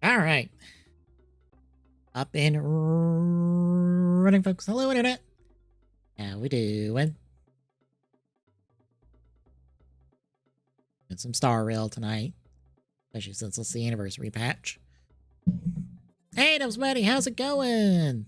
All right. Up and running, folks. Hello, Internet. How we doing? Doing some Star Rail tonight, especially since it's the anniversary patch. Hey, Dubs Buddy, how's it going?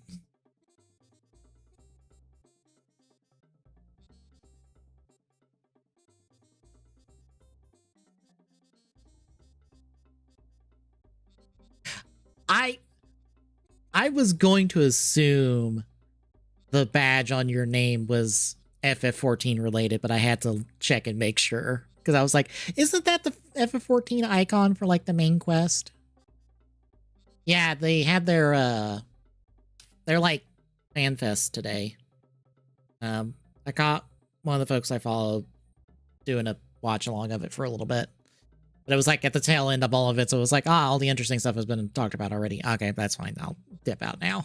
I was going to assume the badge on your name was FF14 related, but I had to check and make sure because I was like, isn't that the FF14 icon for like the main quest? Yeah, they had their like fan fest today. I caught one of the folks I follow doing a watch along of it for a little bit. But it was like at the tail end of all of it, so it was like, all the interesting stuff has been talked about already. Okay, that's fine. I'll dip out now.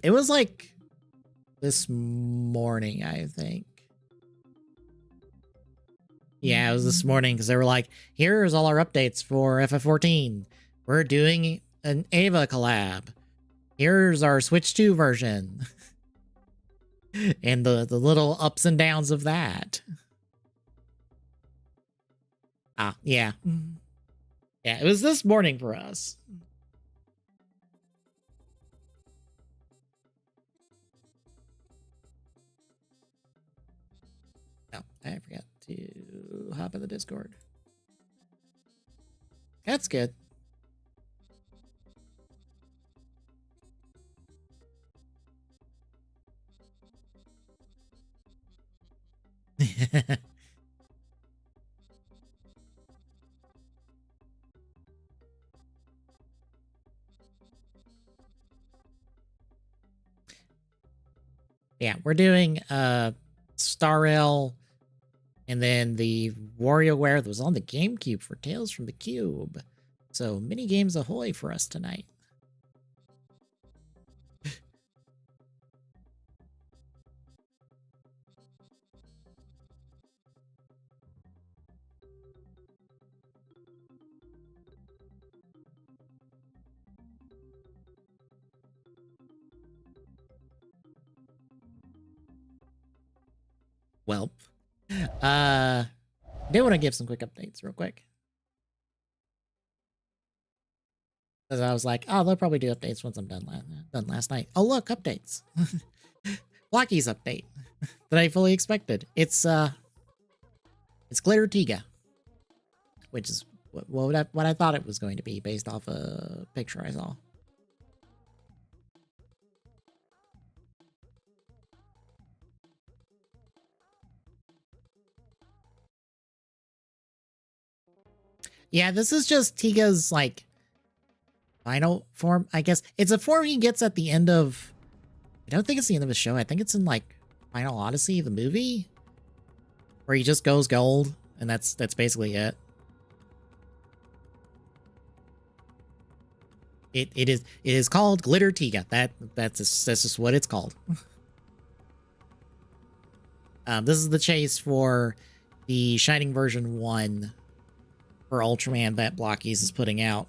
It was like this morning, I think. Yeah, it was this morning because they were like, here's all our updates for FF14. We're doing an Ava collab. Here's our Switch 2 version. And the little ups and downs of that. Yeah. Yeah, it was this morning for us. Oh, I forgot to hop in the Discord. That's good. Yeah, we're doing Star Rail and then the WarioWare that was on the GameCube for Tales from the Cube. So mini games ahoy for us tonight. Well, I do want to give some quick updates real quick. Because I was like, oh, they'll probably do updates once I'm done last night. Oh, look, updates. Blocky's update that I fully expected. It's Glitter Tiga, which is what I thought it was going to be based off a picture I saw. Yeah, this is just Tiga's like final form, I guess. It's a form he gets at the end of, I don't think it's the end of the show. I think it's in like Final Odyssey, the movie, where he just goes gold, and that's basically it. It is called Glitter Tiga. That's just what it's called. This is the chase for the Shining version 1 for Ultraman that Blockies is putting out.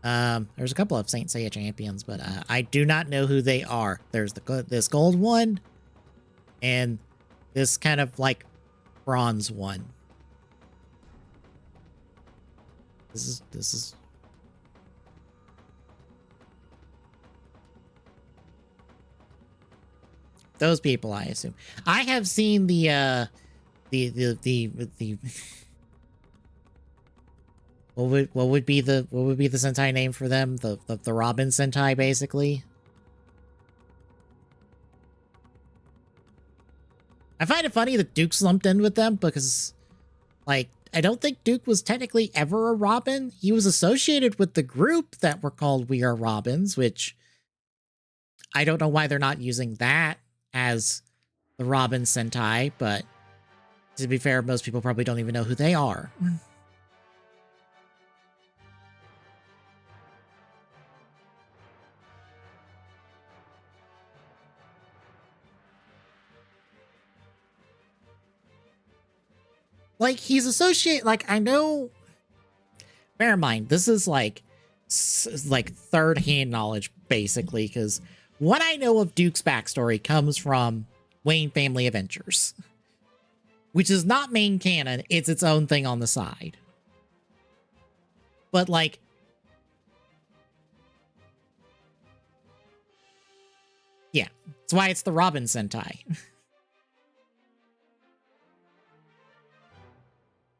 There's a couple of Saint Seiya champions, but I do not know who they are. There's this gold one and this kind of like bronze one. This is those people, I assume. I have seen the what would be the Sentai name for them? The Robin Sentai, basically. I find it funny that Duke's lumped in with them because, like, I don't think Duke was technically ever a Robin. He was associated with the group that were called We Are Robins, which I don't know why they're not using that as the Robin Sentai, but to be fair, most people probably don't even know who they are. like he's associated. Like I know. Bear in mind, this is like third-hand knowledge basically, because what I know of Duke's backstory comes from Wayne Family Adventures, which is not main canon. It's its own thing on the side. But like, yeah, that's why it's the Robin Sentai.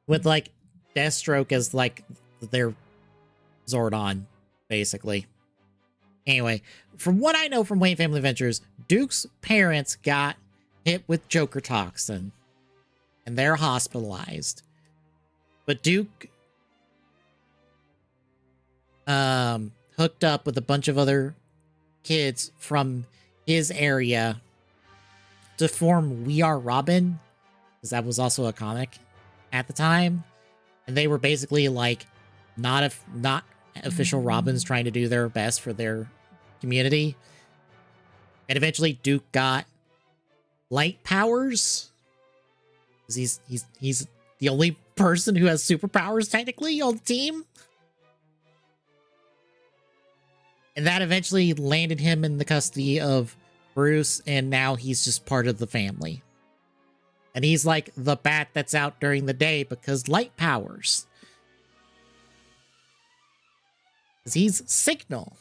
With like Deathstroke as like their Zordon, basically. Anyway, from what I know from Wayne Family Adventures, Duke's parents got hit with Joker toxin and they're hospitalized. But Duke hooked up with a bunch of other kids from his area to form We Are Robin, because that was also a comic at the time. And they were basically like not official Robins trying to do their best for their community. And eventually Duke got light powers. He's the only person who has superpowers technically on the team. And that eventually landed him in the custody of Bruce, and now he's just part of the family. And he's like the bat that's out during the day because light powers. Because he's Signal.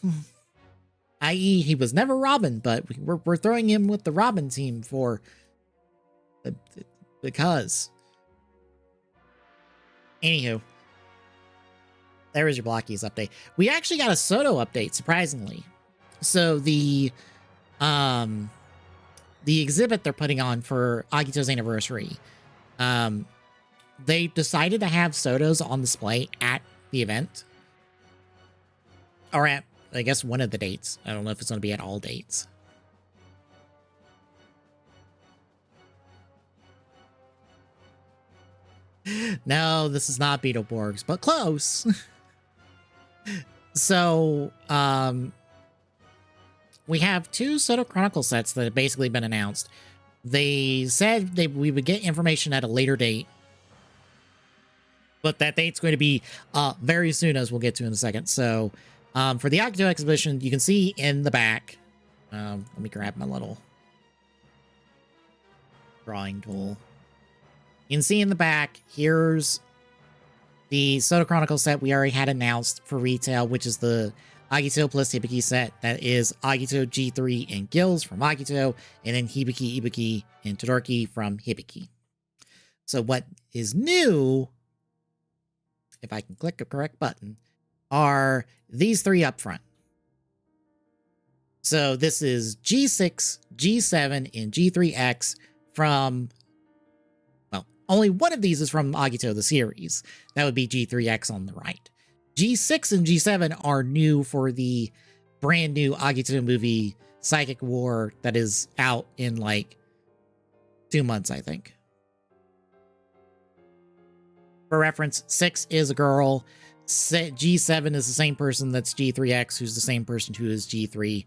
I.e., he was never Robin, but we're throwing him with the Robin team for... because. Anywho. There is your Blockies update. We actually got a Soto update, surprisingly. So the exhibit they're putting on for Agito's anniversary, they decided to have Sotos on display at the event. Or at, I guess, one of the dates. I don't know if it's going to be at all dates. No, this is not Beetleborgs, but close. So, we have two Soto Chronicle sets that have basically been announced. They said we would get information at a later date, but that date's going to be very soon, as we'll get to in a second. So, for the Agito exhibition, you can see in the back. Let me grab my little drawing tool. You can see in the back, here's the Soto Chronicle set we already had announced for retail, which is the Agito plus Hibiki set. That is Agito G3 and Gills from Agito, and then Hibiki, Ibiki, and Todoroki from Hibiki. So what is new, if I can click the correct button, are these three up front. So this is G6, G7, and G3X from... only one of these is from Agito the series. That would be G3X on the right. G6 and G7 are new for the brand new Agito movie Psychic War that is out in like 2 months, I think. For reference, 6 is a girl. G7 is the same person that's G3X, who's the same person who is G3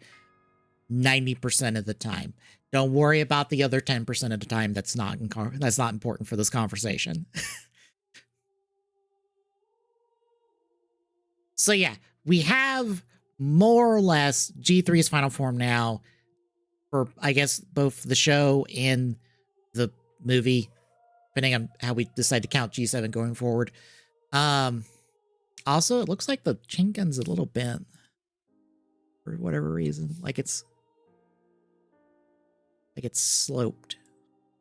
90% of the time. Don't worry about the other 10% of the time. That's not important for this conversation. So yeah, we have more or less G3's final form now for, I guess, both the show and the movie, depending on how we decide to count G7 going forward. Also, it looks like the chain gun's a little bent for whatever reason. Like it's sloped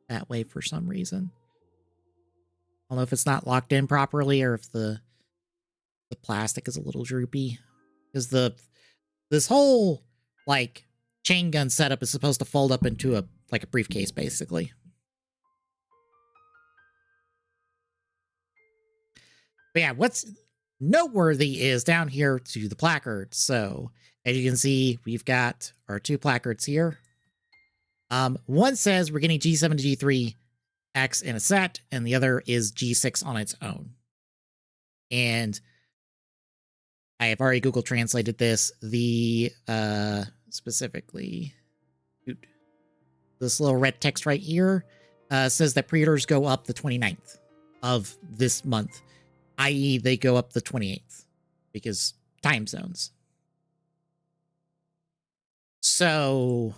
that way for some reason. I don't know if it's not locked in properly or if the plastic is a little droopy. Because this whole like chain gun setup is supposed to fold up into a briefcase, basically. But yeah, what's noteworthy is down here to the placards. So as you can see, we've got our two placards here. One says we're getting G7 to G3X in a set, and the other is G6 on its own. And I have already Google translated this. The specifically, this little red text right here says that pre-orders go up the 29th of this month, i.e. they go up the 28th because time zones. So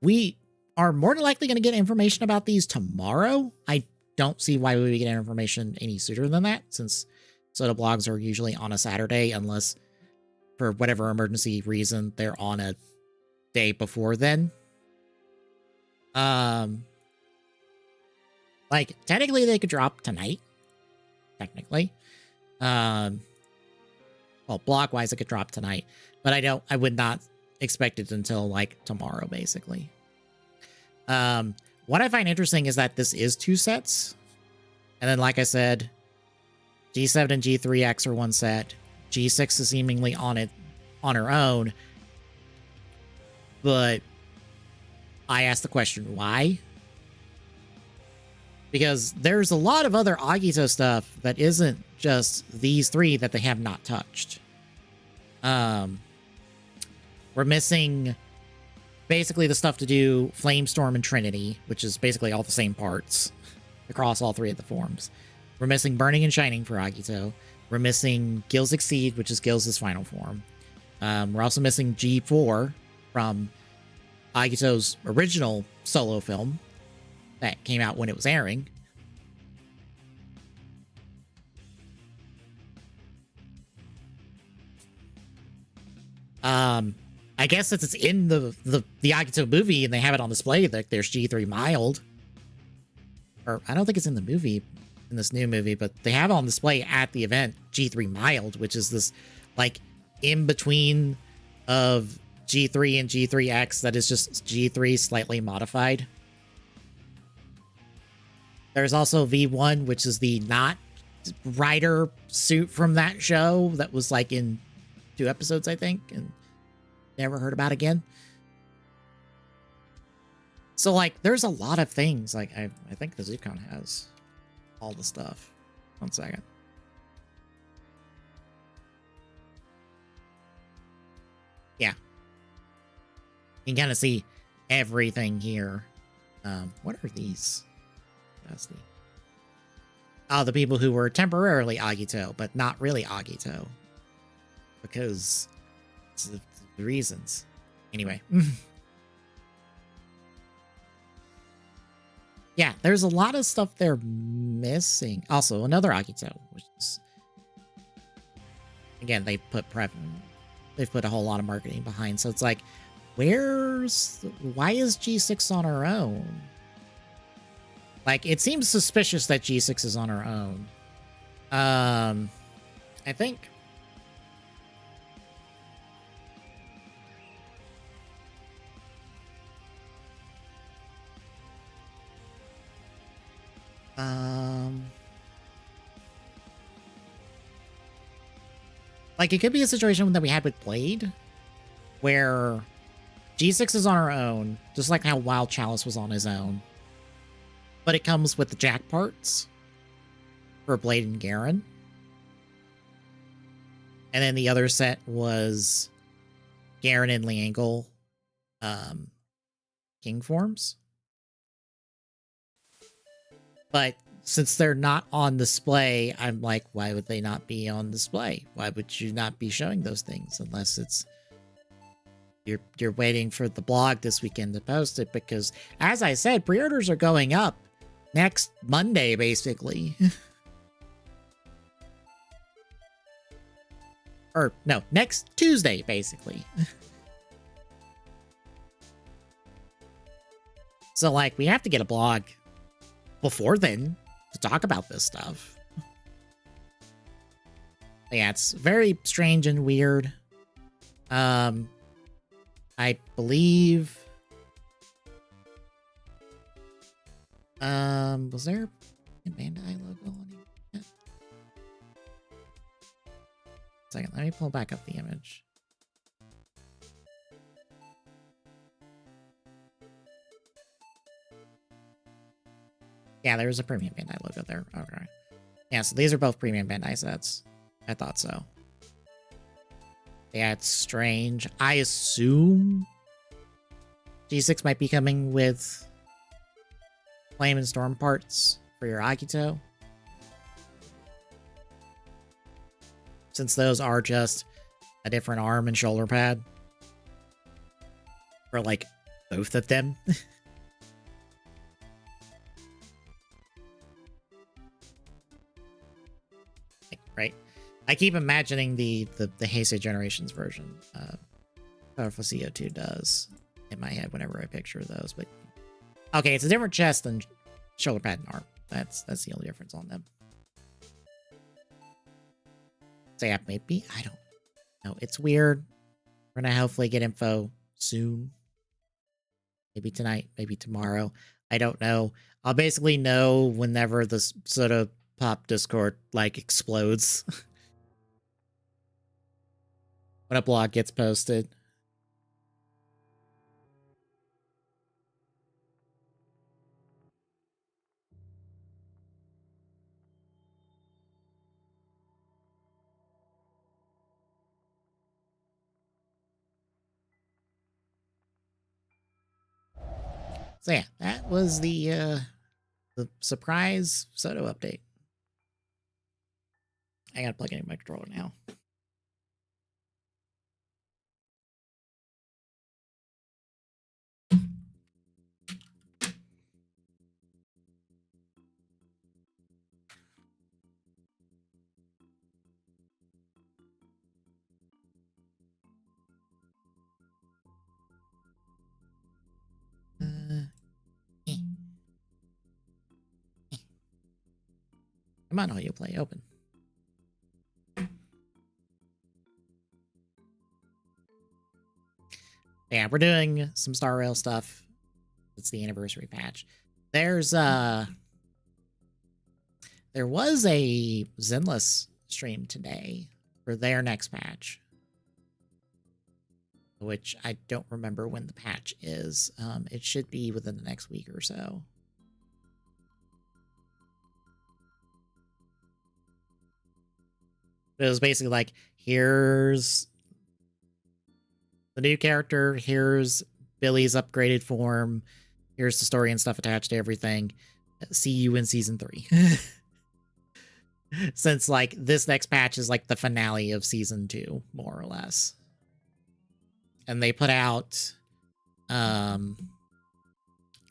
we are more than likely going to get information about these tomorrow. I don't see why we would get information any sooner than that, since Soda blogs are usually on a Saturday, unless for whatever emergency reason they're on a day before then. Like technically they could drop tonight. Technically. Well, blog wise it could drop tonight, but I would not expect it until like tomorrow, basically. What I find interesting is that this is 2 sets. And then, like I said, G7 and G3X are 1 set. G6 is seemingly on her own. But I asked the question, why? Because there's a lot of other Agito stuff that isn't just these 3 that they have not touched. We're missing basically the stuff to do Flamestorm and Trinity, which is basically all the same parts across all 3 of the forms. We're missing Burning and Shining for Agito. We're missing Gills Exceed, which is Gills' final form. We're also missing G4 from Agito's original solo film that came out when it was airing. I guess since it's in the Agito movie and they have it on display, like there's G3 Mild. Or I don't think it's in the movie, in this new movie, but they have it on display at the event, G3 Mild, which is this like in between of G3 and G3X that is just G3 slightly modified. There's also V1, which is the not rider suit from that show that was like in 2 episodes, I think, and never heard about again. So like there's a lot of things. Like I think the Zucon has all the stuff. 1 second. Yeah. You can kind of see everything here. What are these? That's the... Oh, the people who were temporarily Agito, but not really Agito. Because it's the reasons. Anyway. Yeah, there's a lot of stuff they're missing. Also, another Agito, which is... Again, they've put a whole lot of marketing behind, so it's like, why is G6 on her own? Like, it seems suspicious that G6 is on her own. I think... Like, it could be a situation that we had with Blade, where G6 is on her own, just like how Wild Chalice was on his own. But it comes with the Jack parts for Blade and Garen. And then the other set was Garen and Liangle King forms. But since they're not on display, I'm like, why would they not be on display? Why would you not be showing those things unless it's you're waiting for the blog this weekend to post it? Because as I said, pre-orders are going up next Monday, basically. Or no, next Tuesday, basically. So like, we have to get a blog before then to talk about this stuff. Yeah, it's very strange and weird. I believe... was there a Bandai logo on it? Second, let me pull back up the image. Yeah, there's a premium Bandai logo there. Okay. Yeah, so these are both premium Bandai sets. I thought so. Yeah, it's strange. I assume G6 might be coming with Flame and Storm parts for your Akito. Since those are just a different arm and shoulder pad. For, like, both of them. Right? I keep imagining the Heisei Generations version. Powerful CO2 does in my head whenever I picture those, but okay, it's a different chest than shoulder pad and arm. That's the only difference on them. So yeah, maybe I don't know. It's weird. We're gonna hopefully get info soon. Maybe tonight, maybe tomorrow. I don't know. I'll basically know whenever this sort of pop Discord like explodes. When a blog gets posted. So yeah, that was the surprise Soto update. I gotta plug in my controller now. Come on, audio play, open. Yeah, we're doing some Star Rail stuff. It's the anniversary patch. There's there was a Zenless stream today for their next patch, which I don't remember when the patch is. It should be within the next week or so. It was basically like, here's the new character, here's Billy's upgraded form, here's the story and stuff attached to everything. See you in season 3. Since, like, this next patch is, like, the finale of season 2, more or less. And they put out, like,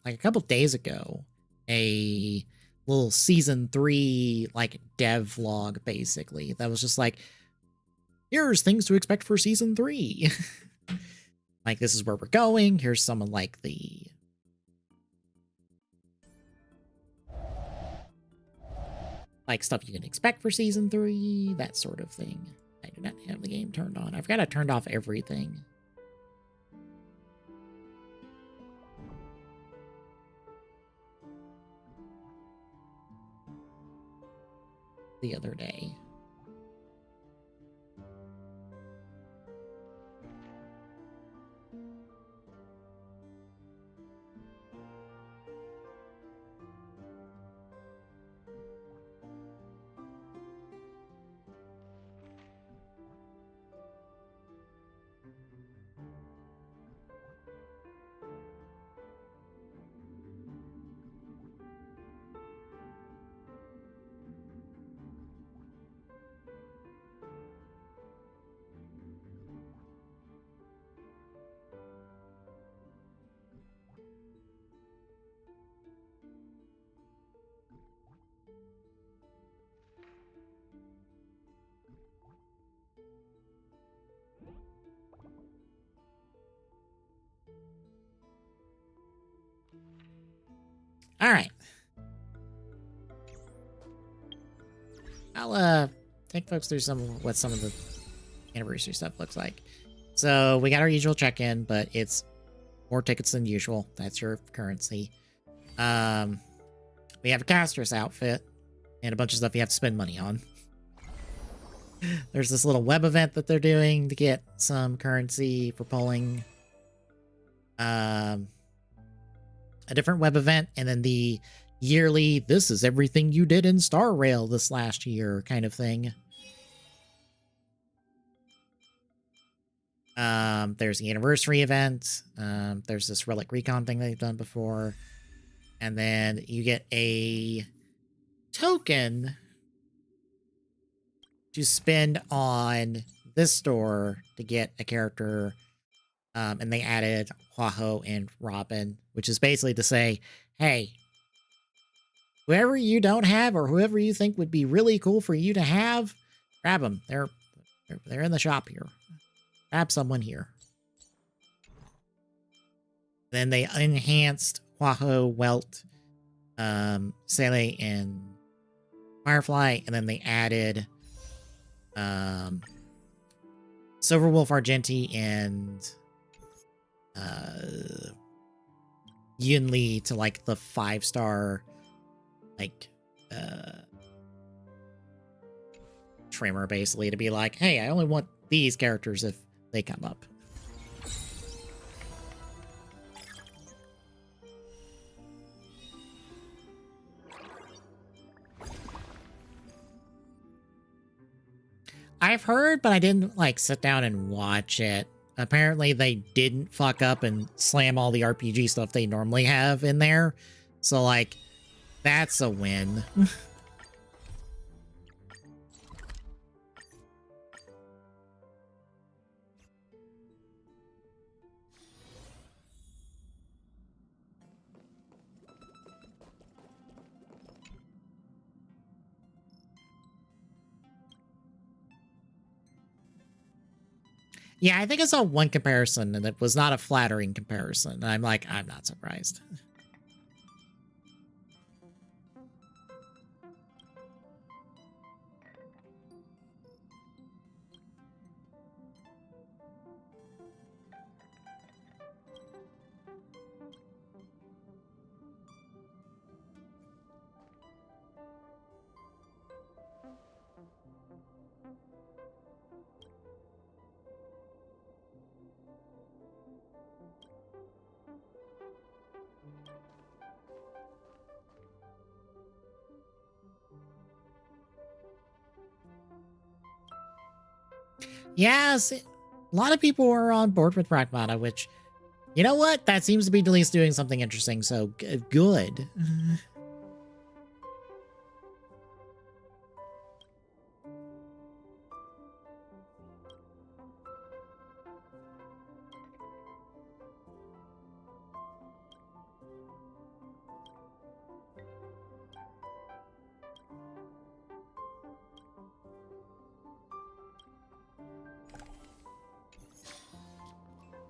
a couple days ago, a little season 3, like, dev vlog, basically. That was just like, here's things to expect for season 3. Like, this is where we're going. Here's some of, like, the like stuff you can expect for season 3, that sort of thing. I do not have the game turned on. I forgot I turned off everything. The other day. All right. I'll take folks through what some of the anniversary stuff looks like. So we got our usual check-in, but it's more tickets than usual. That's your currency. We have a caster's outfit and a bunch of stuff you have to spend money on. There's this little web event that they're doing to get some currency for pulling. A different web event, and then the yearly, this is everything you did in Star Rail this last year kind of thing. There's the anniversary event. There's this Relic Recon thing they've done before. And then you get a token to spend on this store to get a character. And they added Huaho and Robin, which is basically to say, hey, whoever you don't have or whoever you think would be really cool for you to have, grab them. They're in the shop here. Grab someone here. Then they enhanced Huaho, Welt, Sele, and Firefly, and then they added Silverwolf Argenti and Yunli to like the 5-star like trimmer, basically, to be like, hey, I only want these characters if they come up. I've heard, but I didn't like sit down and watch it. Apparently they didn't fuck up and slam all the RPG stuff they normally have in there. So like, that's a win. Yeah, I think I saw one comparison and it was not a flattering comparison. And I'm like, I'm not surprised. Yes, a lot of people are on board with Pragmata, which, you know what? That seems to be at least doing something interesting, so good.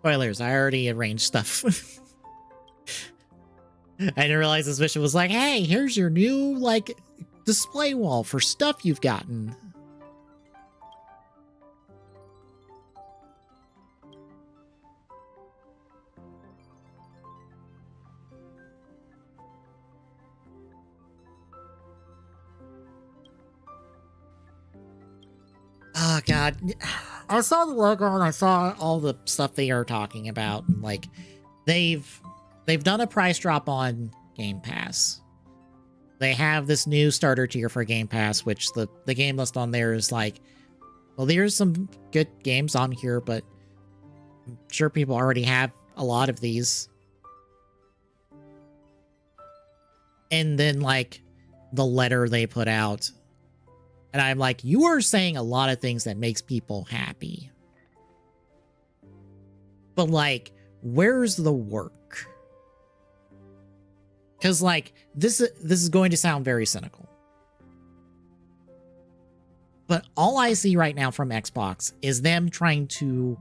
Spoilers, I already arranged stuff. I didn't realize this mission was like, hey, here's your new, like, display wall for stuff you've gotten. Oh, God. I saw the logo and I saw all the stuff they are talking about. And, like, they've done a price drop on Game Pass. They have this new starter tier for Game Pass, which the game list on there is like, well, there's some good games on here, but I'm sure people already have a lot of these. And then, like, the letter they put out. And I'm like, you are saying a lot of things that makes people happy. But, like, where's the work? Because, like, this is going to sound very cynical. But all I see right now from Xbox is them trying to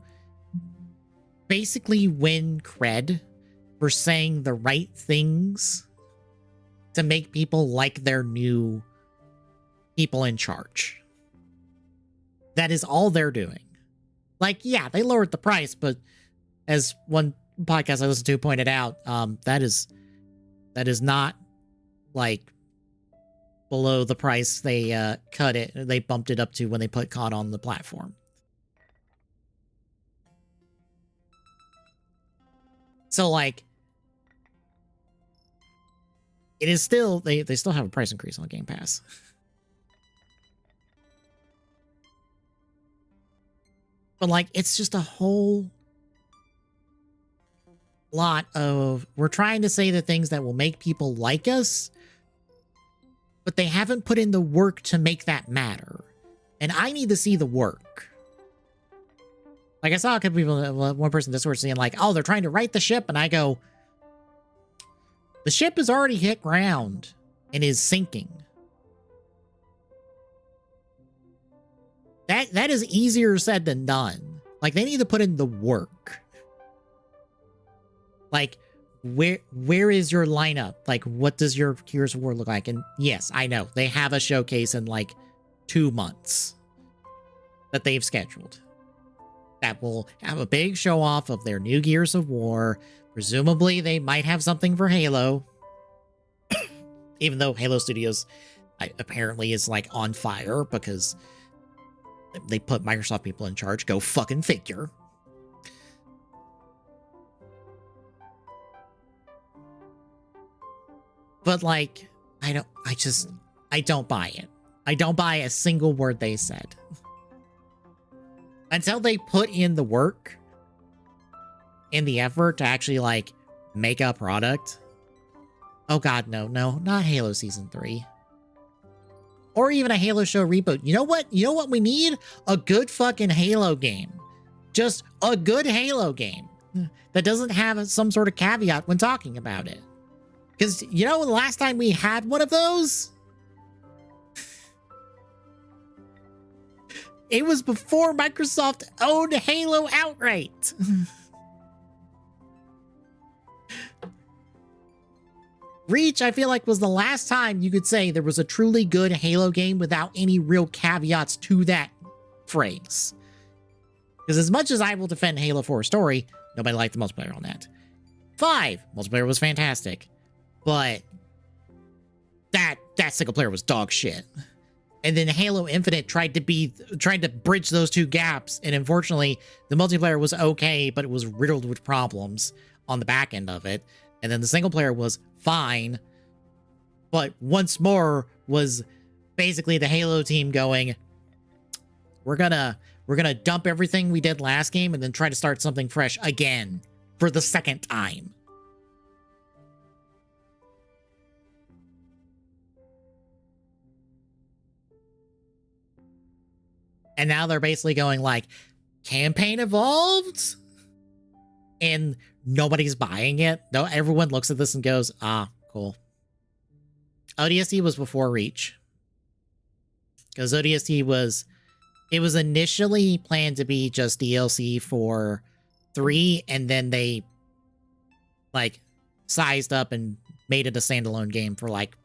basically win cred for saying the right things to make people like their new people in charge. That is all they're doing. Like, yeah, they lowered the price, but as one podcast I listened to pointed out, that is not like below the price they they bumped it up to when they put COD on the platform. So, like, it is still, they still have a price increase on Game Pass. But, like, it's just a whole lot of, we're trying to say the things that will make people like us, but they haven't put in the work to make that matter. And I need to see the work. Like, I saw a couple people, one person this was saying like, oh, they're trying to right the ship. And I go, the ship has already hit ground and is sinking. That is easier said than done. Like, they need to put in the work. Like, where is your lineup? Like, what does your Gears of War look like? And yes, I know they have a showcase in like 2 months that they've scheduled that will have a big show off of their new Gears of War. Presumably, they might have something for Halo, even though Halo Studios apparently is like on fire because they put Microsoft people in charge. Go fucking figure. But like, I don't buy it. I don't buy a single word they said. Until they put in the work and the effort to actually like make a product. Oh god, no, not Halo Season 3. Or even a Halo show reboot. You know what? You know what we need? A good fucking Halo game. Just a good Halo game that doesn't have some sort of caveat when talking about it. Because, you know, the last time we had one of those, it was before Microsoft owned Halo outright. Reach, I feel like, was the last time you could say there was a truly good Halo game without any real caveats to that phrase. Because as much as I will defend Halo 4 story, nobody liked the multiplayer on that. 5, multiplayer was fantastic. But that single player was dog shit. And then Halo Infinite tried to bridge those two gaps, and unfortunately, the multiplayer was okay, but it was riddled with problems on the back end of it. And then the single player was fine, but once more was basically the Halo team going, we're gonna dump everything we did last game and then try to start something fresh again for the second time. And now they're basically going like, campaign evolved? And nobody's buying it. No, everyone looks at this and goes, ah, cool. ODST was before Reach. Because ODST was initially planned to be just DLC for 3, and then they like sized up and made it a standalone game for like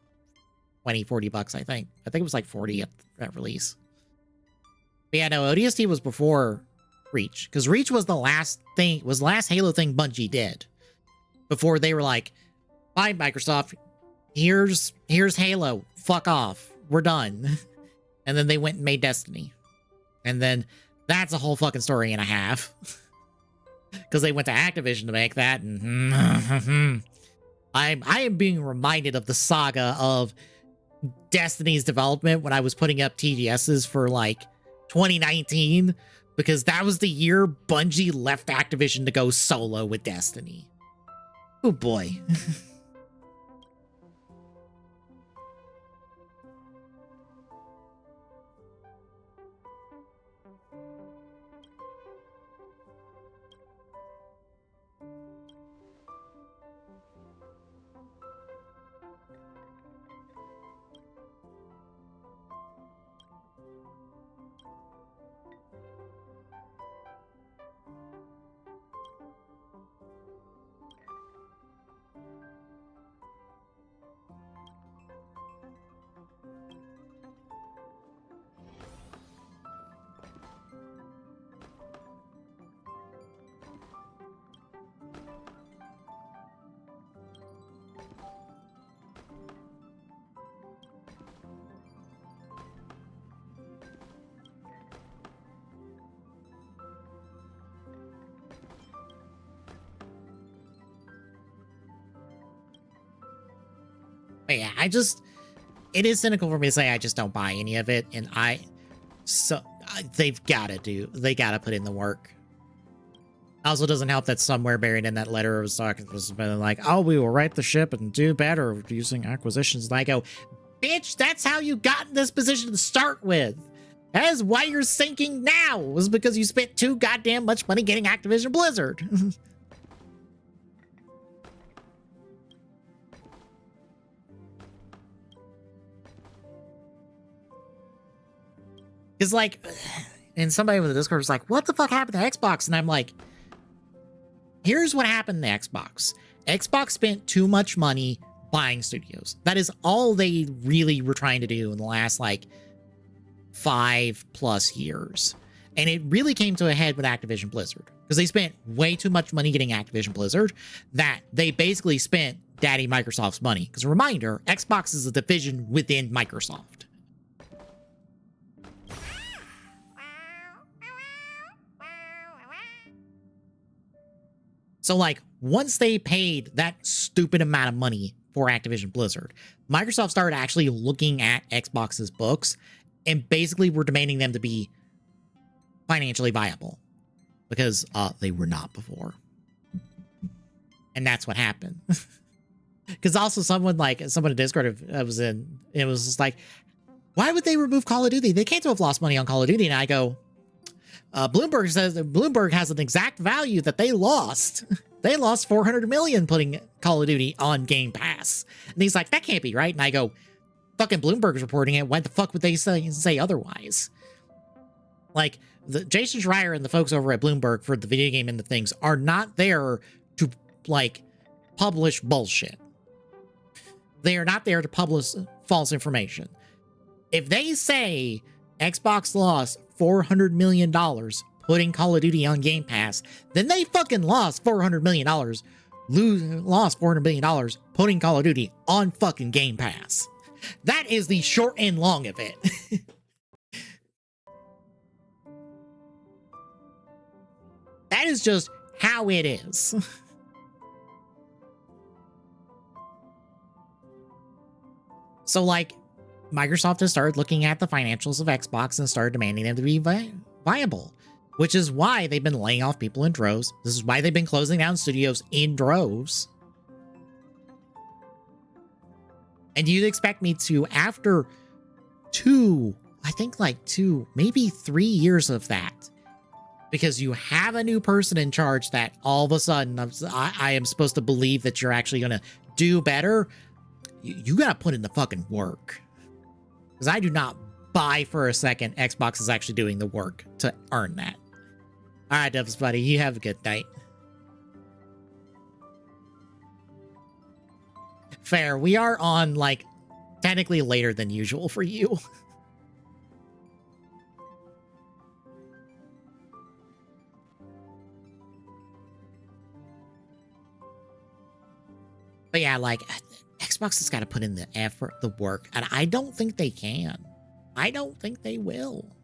20, 40 bucks, I think. I think it was like 40 at release. But yeah, no, ODST was before Reach, because Reach was the last Halo thing Bungie did before they were like, "Bye, Microsoft. Here's Halo. Fuck off. We're done." And then they went and made Destiny, and then that's a whole fucking story and a half, because they went to Activision to make that. And I am being reminded of the saga of Destiny's development when I was putting up TGSs for like 2019, because that was the year Bungie left Activision to go solo with Destiny. Oh boy. But yeah, it is cynical for me to say I just don't buy any of it, and they gotta put in the work. Also doesn't help that somewhere buried in that letter was talking was been like, oh, we will right the ship and do better using acquisitions. And I go, bitch, that's how you got in this position to start with. That is why you're sinking now, was because you spent too goddamn much money getting Activision Blizzard. Because, like, and somebody with the Discord was like, what the fuck happened to Xbox? And I'm like, here's what happened to Xbox. Xbox spent too much money buying studios. That is all they really were trying to do in the last, like, 5+ years. And it really came to a head with Activision Blizzard. Because they spent way too much money getting Activision Blizzard that they basically spent Daddy Microsoft's money. Because a reminder, Xbox is a division within Microsoft. So, like, once they paid that stupid amount of money for Activision Blizzard, Microsoft started actually looking at Xbox's books and basically were demanding them to be financially viable because they were not before. And that's what happened. Because also someone in Discord was in, it was just like, why would they remove Call of Duty? They can't have lost money on Call of Duty. And I go, Bloomberg says that Bloomberg has an exact value that they lost. They lost 400 million putting Call of Duty on Game Pass. And he's like, that can't be right. And I go, fucking Bloomberg's reporting it. Why the fuck would they say otherwise? Like, Jason Schreier and the folks over at Bloomberg for the video game and the things are not there to, like, publish bullshit. They are not there to publish false information. If they say Xbox lost $400 million putting Call of Duty on Game Pass, then they fucking lost $400 million. Lost $400 million putting Call of Duty on fucking Game Pass. That is the short and long of it. That is just how it is. So, like, Microsoft has started looking at the financials of Xbox and started demanding them to be viable, which is why they've been laying off people in droves. This is why they've been closing down studios in droves. And you'd expect me to, after maybe 3 years of that, because you have a new person in charge that all of a sudden I am supposed to believe that you're actually going to do better. You got to put in the fucking work. Because I do not buy for a second Xbox is actually doing the work to earn that. All right, Devs buddy, you have a good night. Fair. We are on, like, technically later than usual for you. But yeah, like, Xbox has got to put in the effort, the work, and I don't think they can. I don't think they will.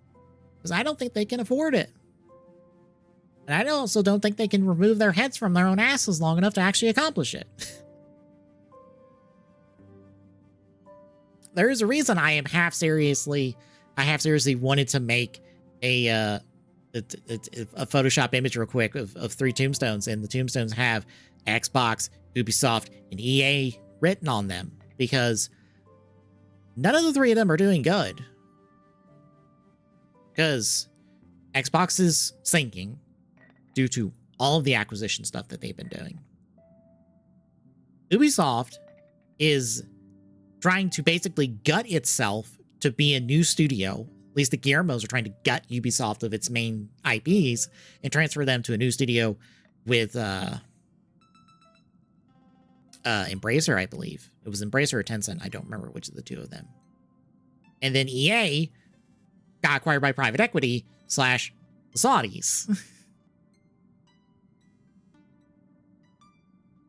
Because I don't think they can afford it. And I also don't think they can remove their heads from their own asses long enough to actually accomplish it. There is a reason I half seriously wanted to make a Photoshop image real quick of 3 tombstones, and the tombstones have Xbox, Ubisoft, and EA written on them, because none of the 3 of them are doing good. Because Xbox is sinking due to all of the acquisition stuff that they've been doing. Ubisoft is trying to basically gut itself to be a new studio. At least the Guillermos are trying to gut Ubisoft of its main IPs and transfer them to a new studio with Embracer, I believe. It was Embracer or Tencent. I don't remember which of the 2 of them. And then EA got acquired by private equity / the Saudis.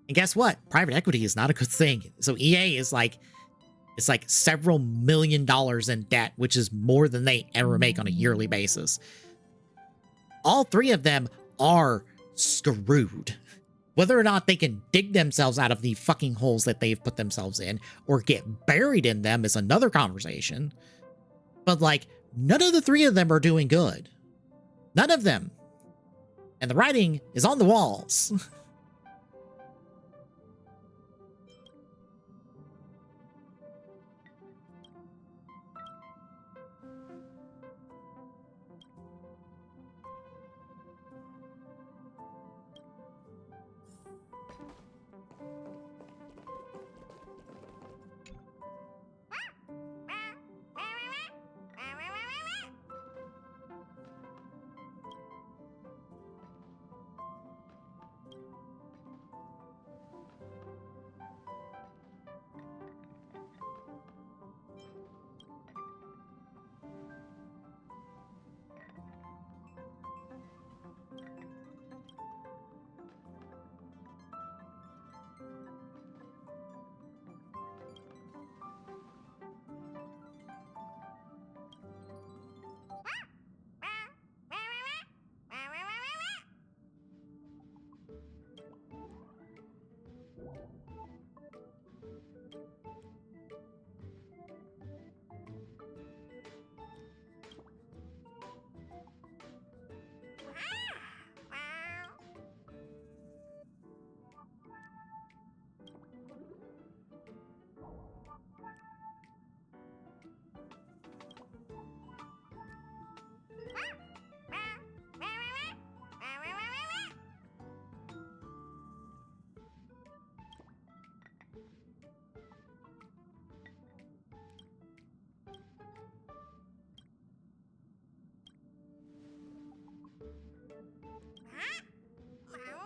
And guess what? Private equity is not a good thing. So EA is like, it's like several $1 million in debt, which is more than they ever make on a yearly basis. All 3 of them are screwed. Whether or not they can dig themselves out of the fucking holes that they've put themselves in or get buried in them is another conversation. But, like, none of the 3 of them are doing good. None of them. And the writing is on the walls.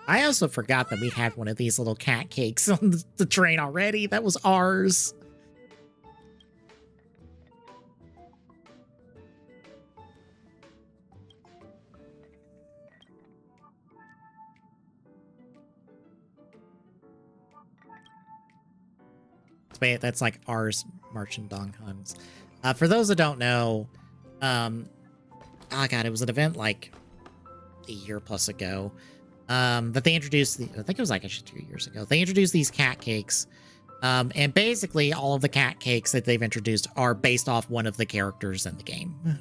I also forgot that we had one of these little cat cakes on the train already. That was ours. That's like ours, Marching Dong Huns. For those that don't know, oh god, it was an event like a year plus ago that they introduced. I think it was like actually 2 years ago. They introduced these cat cakes, and basically all of the cat cakes that they've introduced are based off one of the characters in the game.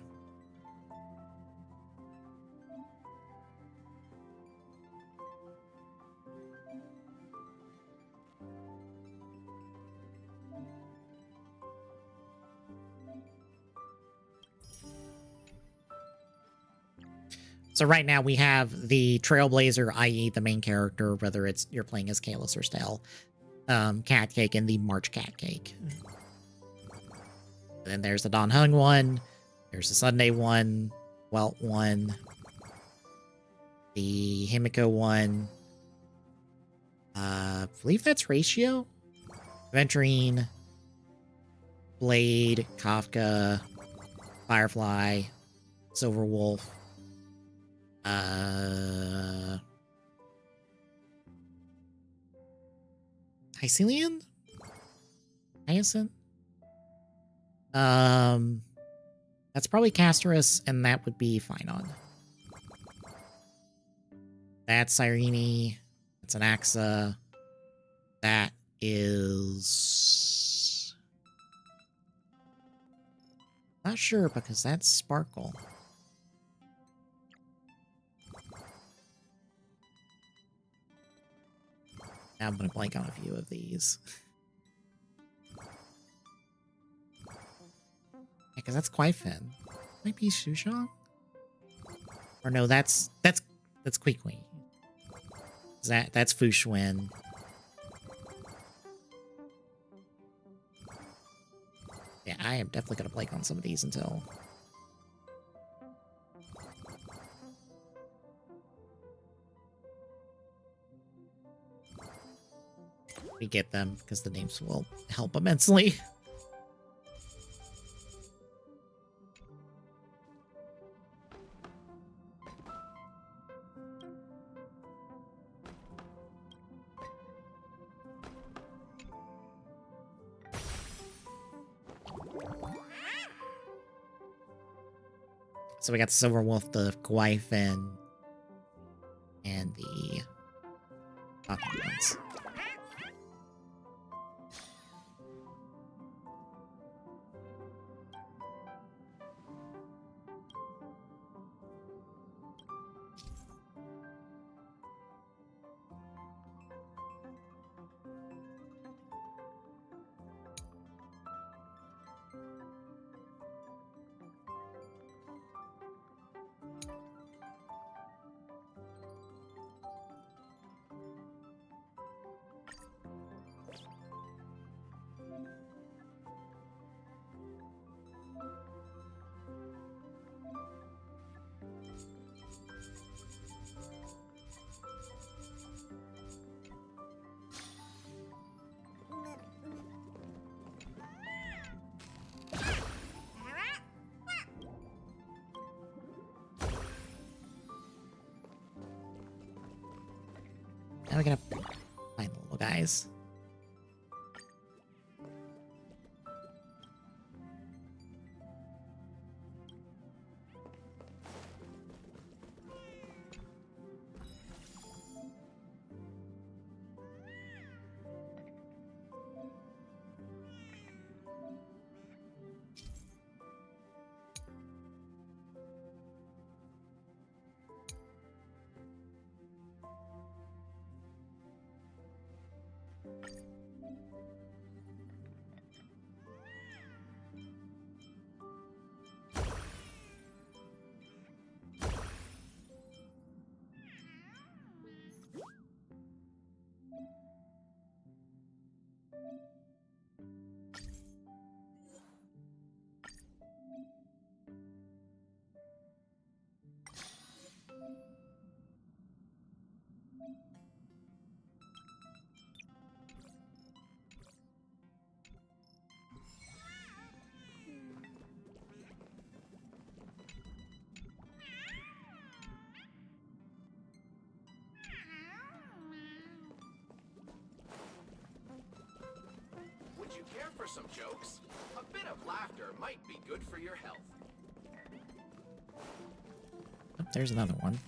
So right now we have the Trailblazer, i.e. the main character, whether it's you're playing as Kalis or Stell, cat cake, and the March cat cake. Then there's the Don Hung one, there's the Sunday one, Welt one, the Himiko one, I believe that's Ratio, Venturine, Blade, Kafka, Firefly, Silver Wolf, Hycelian? Hyacinth? That's probably Casterus, and that would be Phynon. That's Cyrene. That's an Axa. That is... Not sure, because that's Sparkle. Now I'm going to blank on a few of these. Yeah, because that's Quaifin. Might be Shushong? Or no, that's Queequeg. That's Fushwen. Yeah, I am definitely going to blank on some of these until... we get them, because the names will help immensely. So we got the Silver Wolf, the Gwaifin, and the Hockey ones. Now we're gonna find the little guys. Would you care for some jokes? A bit of laughter might be good for your health. Oh, there's another one.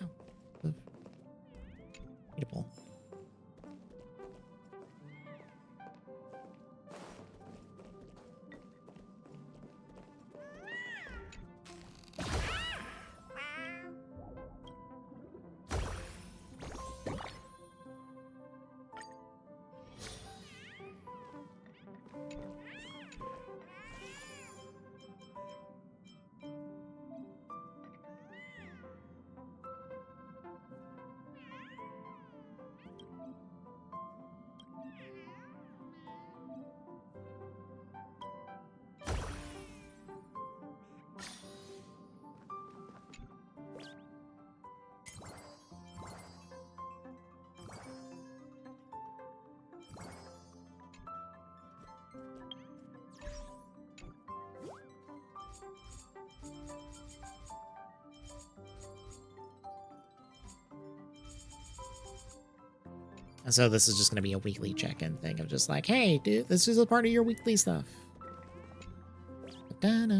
Oh, eatable. And so this is just going to be a weekly check-in thing of just like, hey, dude, this is a part of your weekly stuff. Da-da.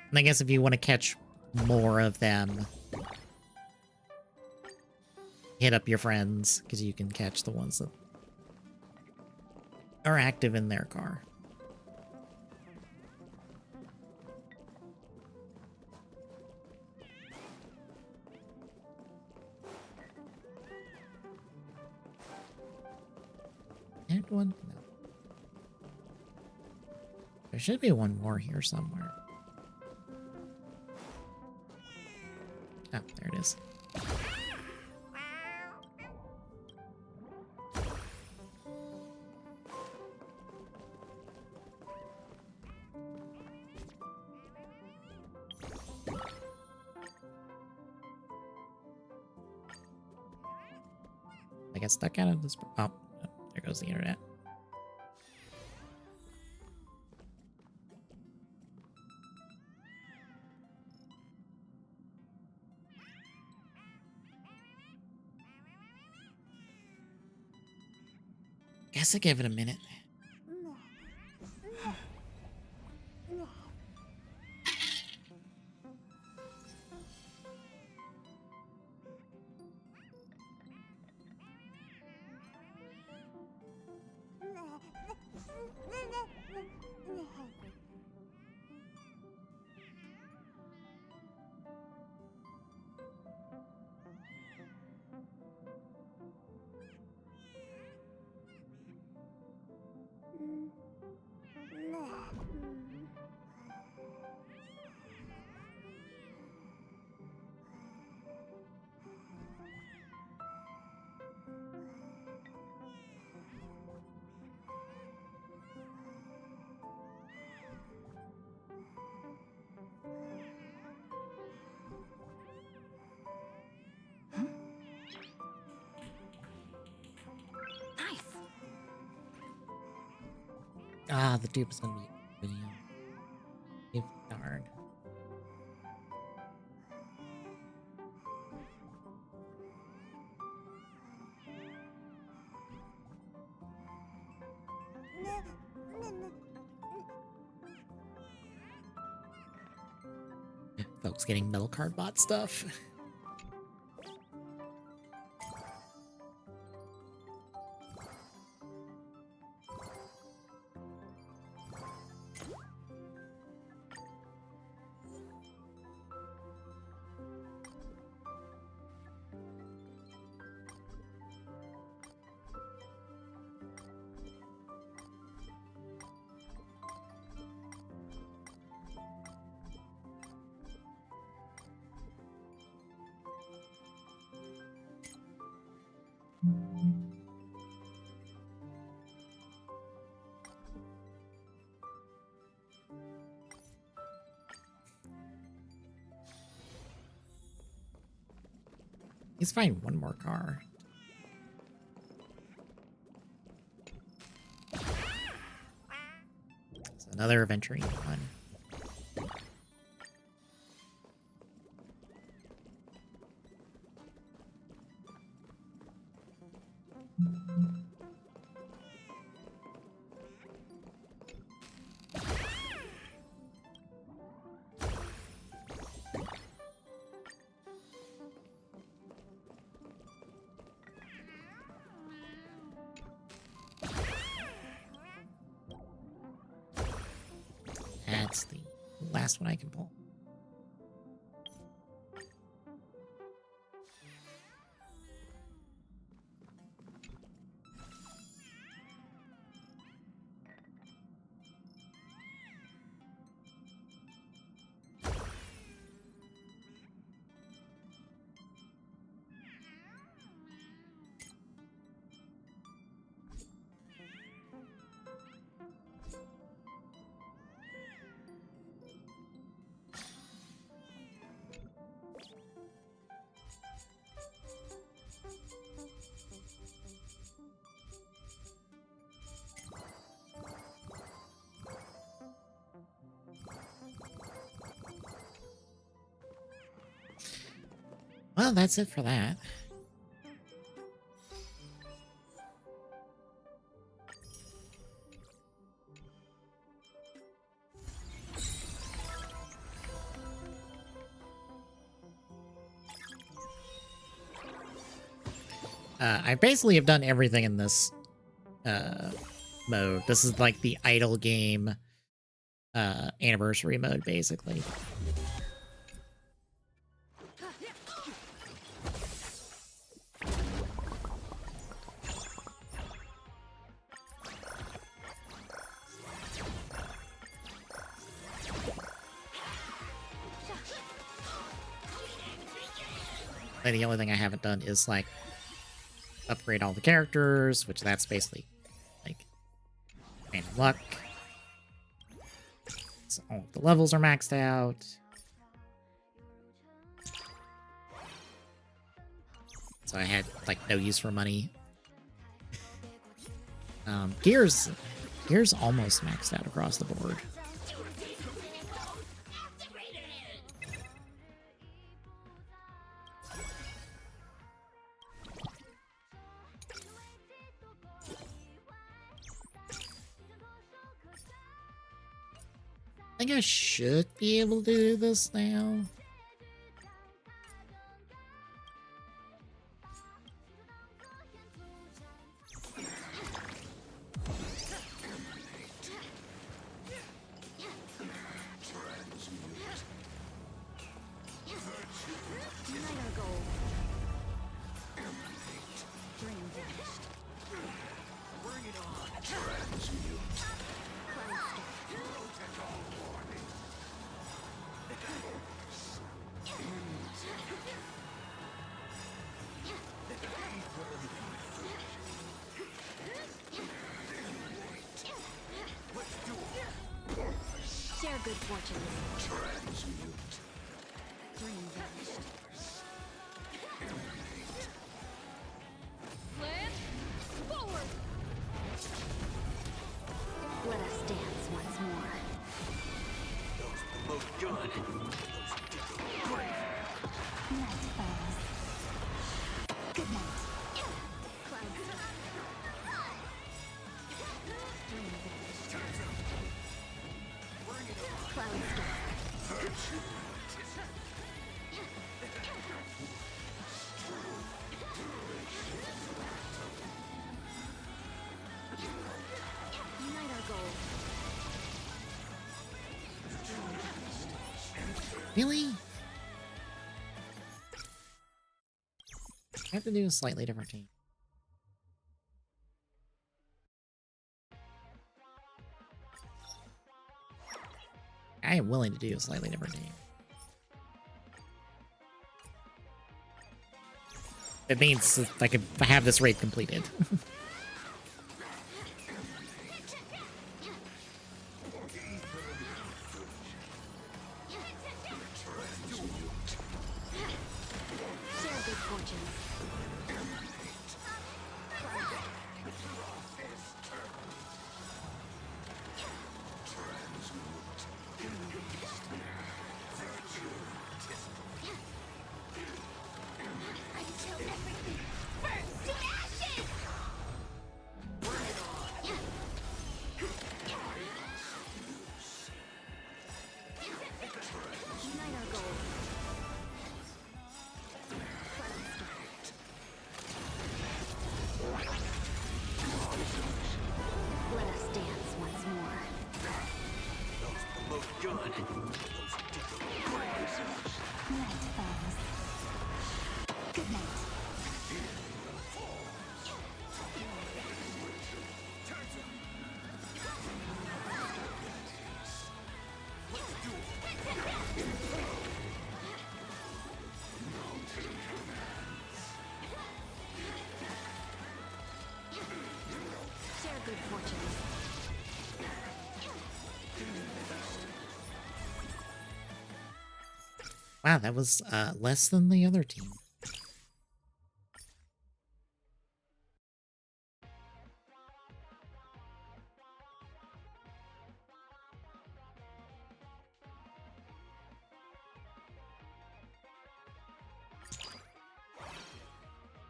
And I guess if you want to catch more of them, hit up your friends, because you can catch the ones that are active in their car. And one? No. There should be one more here somewhere. Oh, there it is. I get stuck out of this. Oh, there goes the internet. Guess I give it a minute. Ah, the dupe is gonna be video. Darn. Folks getting metal card bot stuff. Let's find one more car. It's another adventuring one. That's the last one I can pull. Well, that's it for that. I basically have done everything in this mode. This is like the idle game anniversary mode, basically. And the only thing I haven't done is like upgrade all the characters, which that's basically like random luck. So all of the levels are maxed out. So I had like no use for money. Gears almost maxed out across the board. I think I should be able to do this now. Share good fortune. Dream vanished. Land forward. Let us Good night. Cloud Dream vanished. Cloud Unite our goal. Really? I have to do a slightly different team. I am willing to do a slightly different team. It means I can have this raid completed. Share good fortunes. Unite our goal. Let us dance once more. Night falls. Good night. Share good fortunes. Wow, that was less than the other team.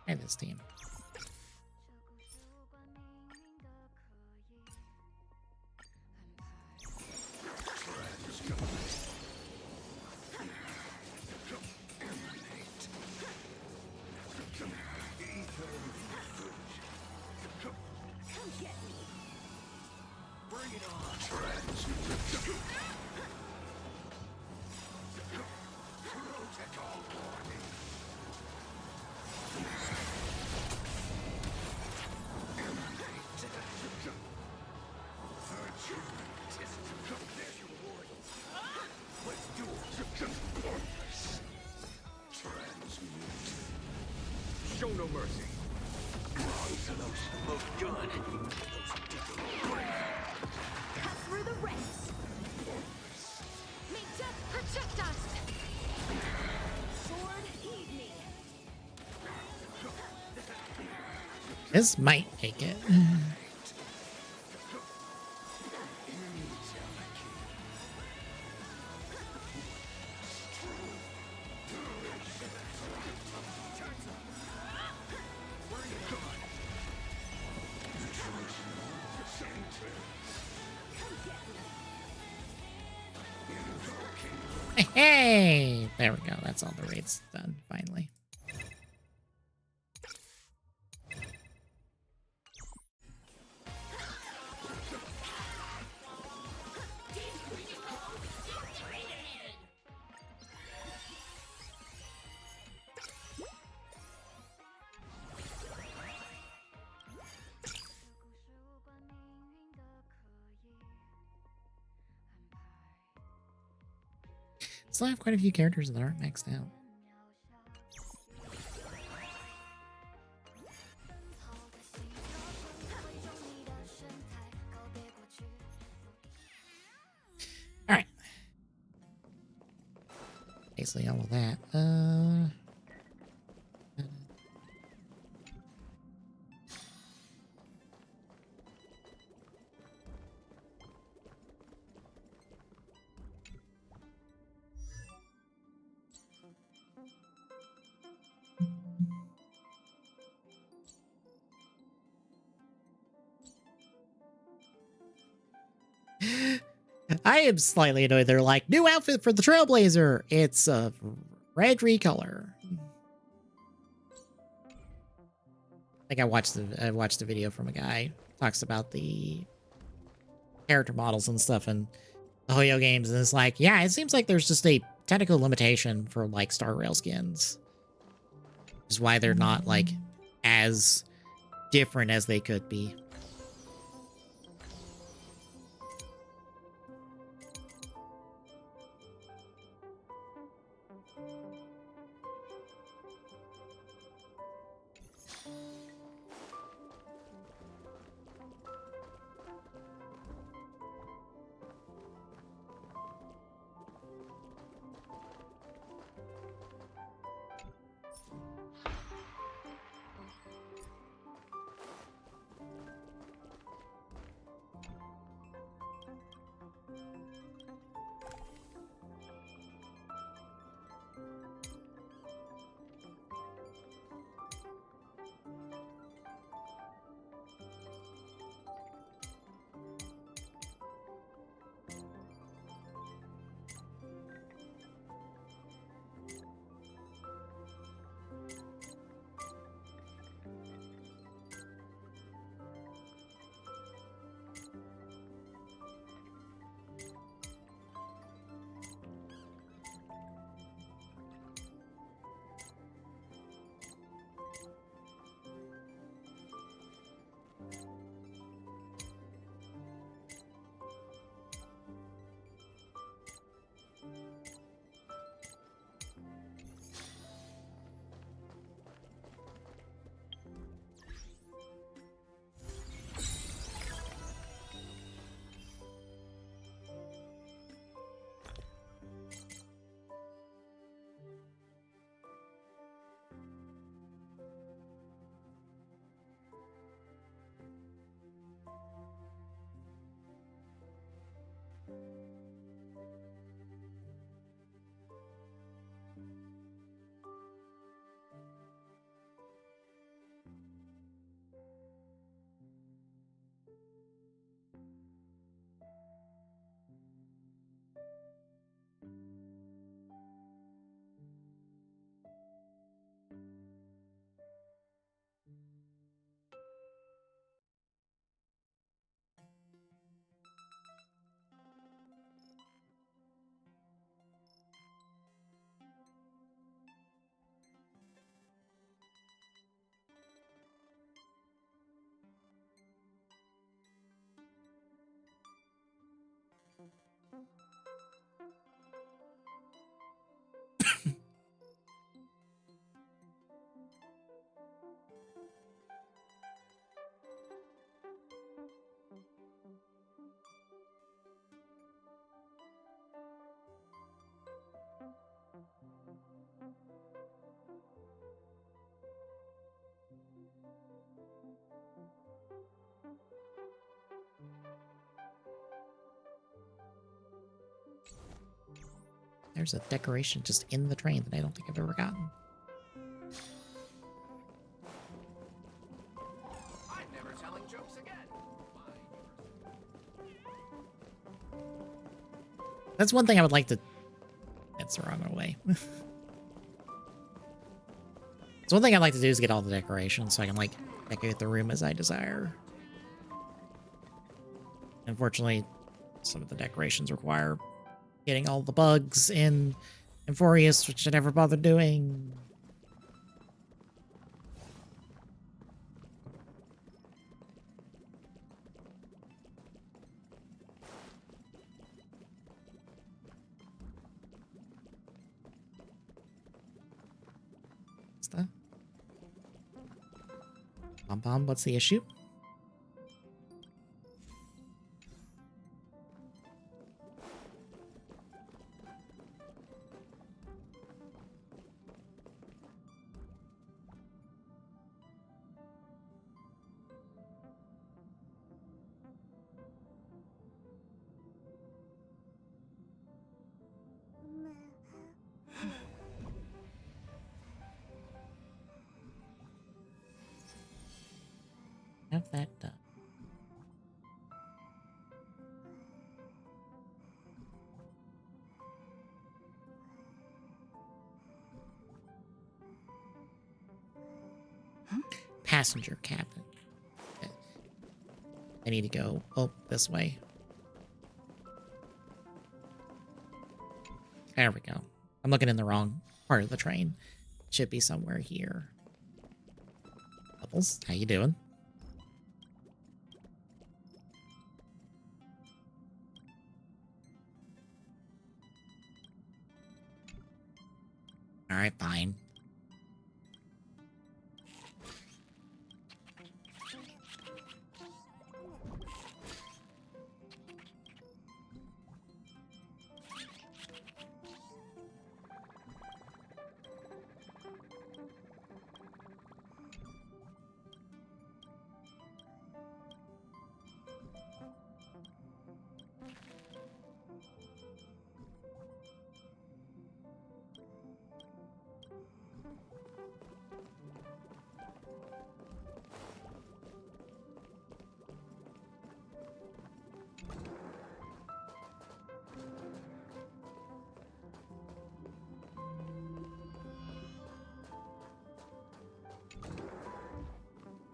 And this team. Show no mercy. Cut through the ranks. May death protect us. Sword, heed me. This might make it. Hey! There we go. That's all the raids done, finally. Still have quite a few characters that aren't maxed out. Alright. Basically all of that. I am slightly annoyed. They're like, new outfit for the Trailblazer. It's a red recolor. I think I watched a video from a guy who talks about the character models and stuff in the Hoyo games, and it's like, yeah, it seems like there's just a technical limitation for like Star Rail skins. Which is why they're not like as different as they could be. There's a decoration just in the train that I don't think I've ever gotten. I'm never telling jokes again. That's one thing I would like to... That's the wrong way. So one thing I'd like to do is get all the decorations so I can, like, decorate the room as I desire. Unfortunately, some of the decorations require getting all the bugs in Euphorius, which I never bothered doing. What's that? Pom-pom, what's the issue? Have that done. Passenger cabin. Okay. I need to go, oh, this way. There we go. I'm looking in the wrong part of the train. Should be somewhere here. Bubbles, how you doing? All right, fine.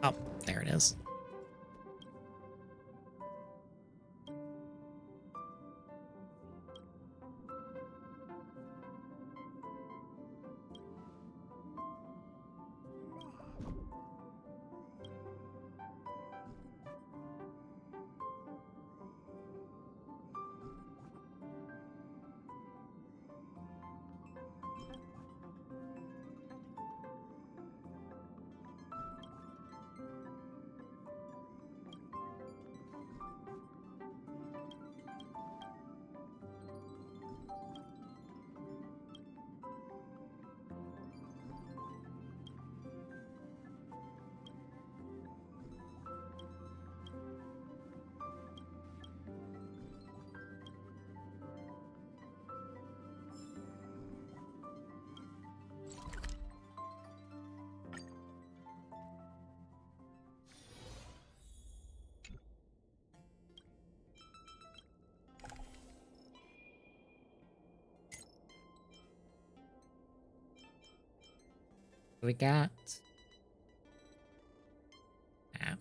Oh, there it is. We got that.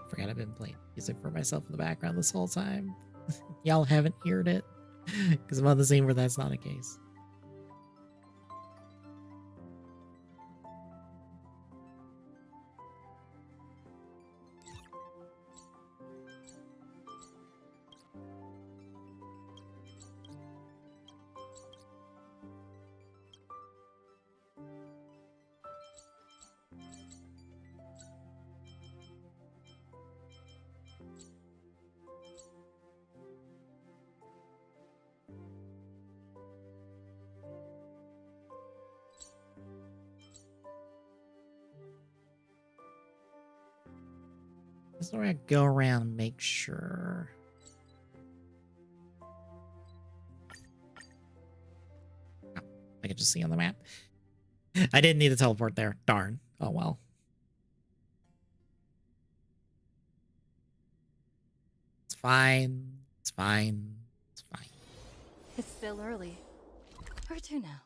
Forgot I've been playing music for myself in the background this whole time. Y'all haven't heard it because I'm on the scene where that's not a case. This is where I go around and make sure. I can just see on the map. I didn't need to teleport there. Darn. Oh well. It's fine. It's fine. It's fine. It's still early. Where to now?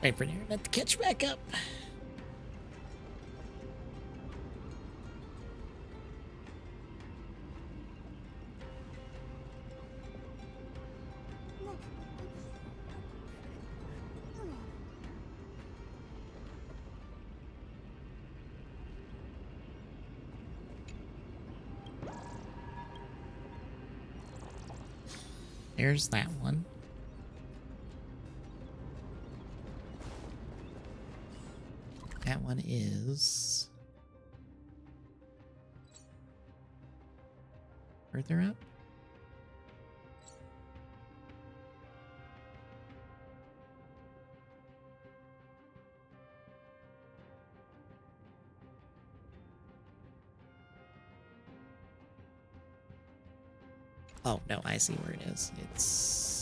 Wait for the internet to catch back up. There's that one. That one is further up. Oh, no, I see where it is. It's...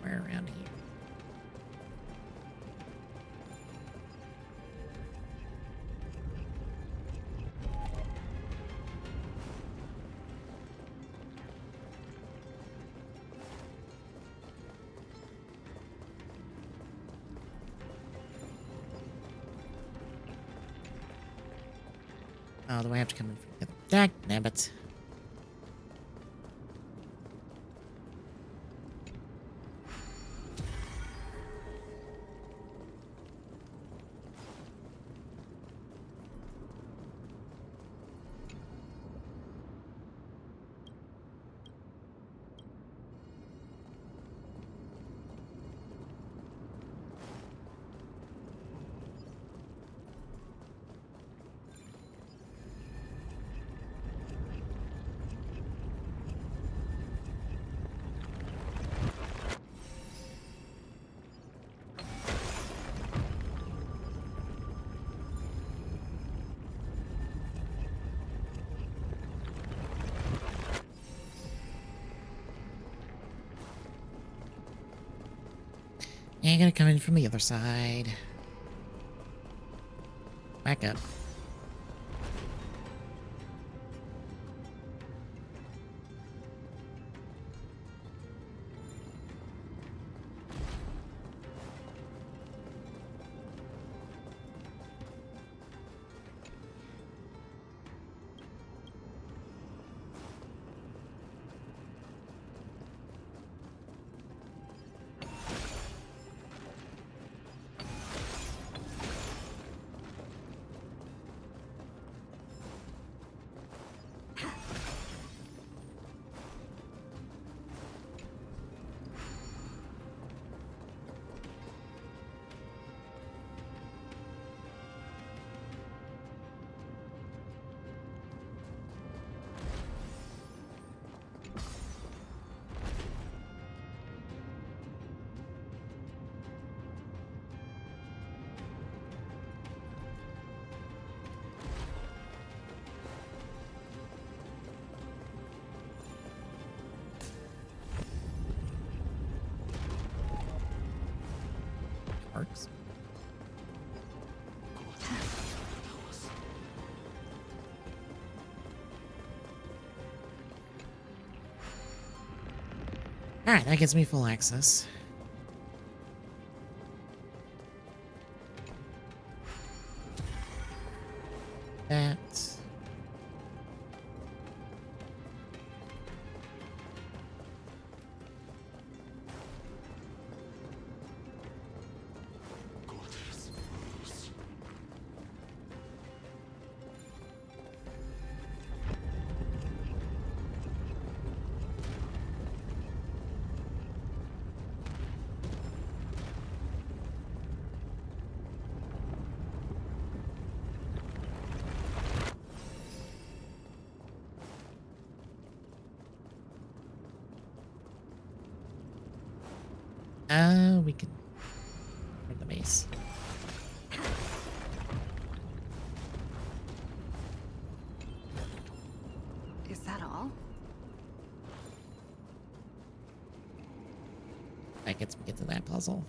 Where around here? Oh, do I have to come in from the other? Dag nabbit. And gonna come in from the other side. Back up. Works. Alright, that gives me full access. That. We can make the base. Is that all? That gets me to that puzzle.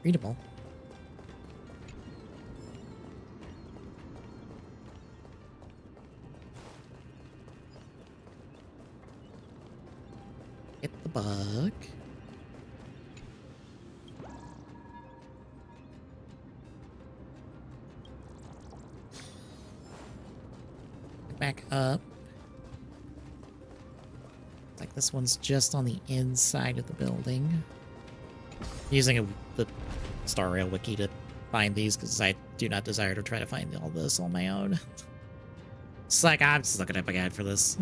Readable. Hit the bug. Back up. It's like this one's just on the inside of the building. Using the Star Rail wiki to find these because I do not desire to try to find all this on my own. It's like I'm just looking up a guide for this.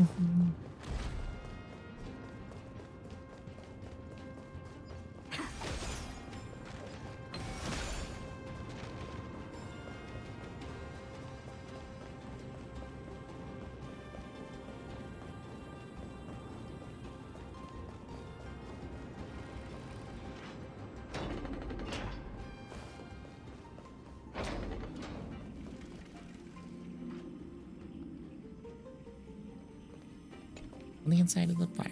On the inside of the fire.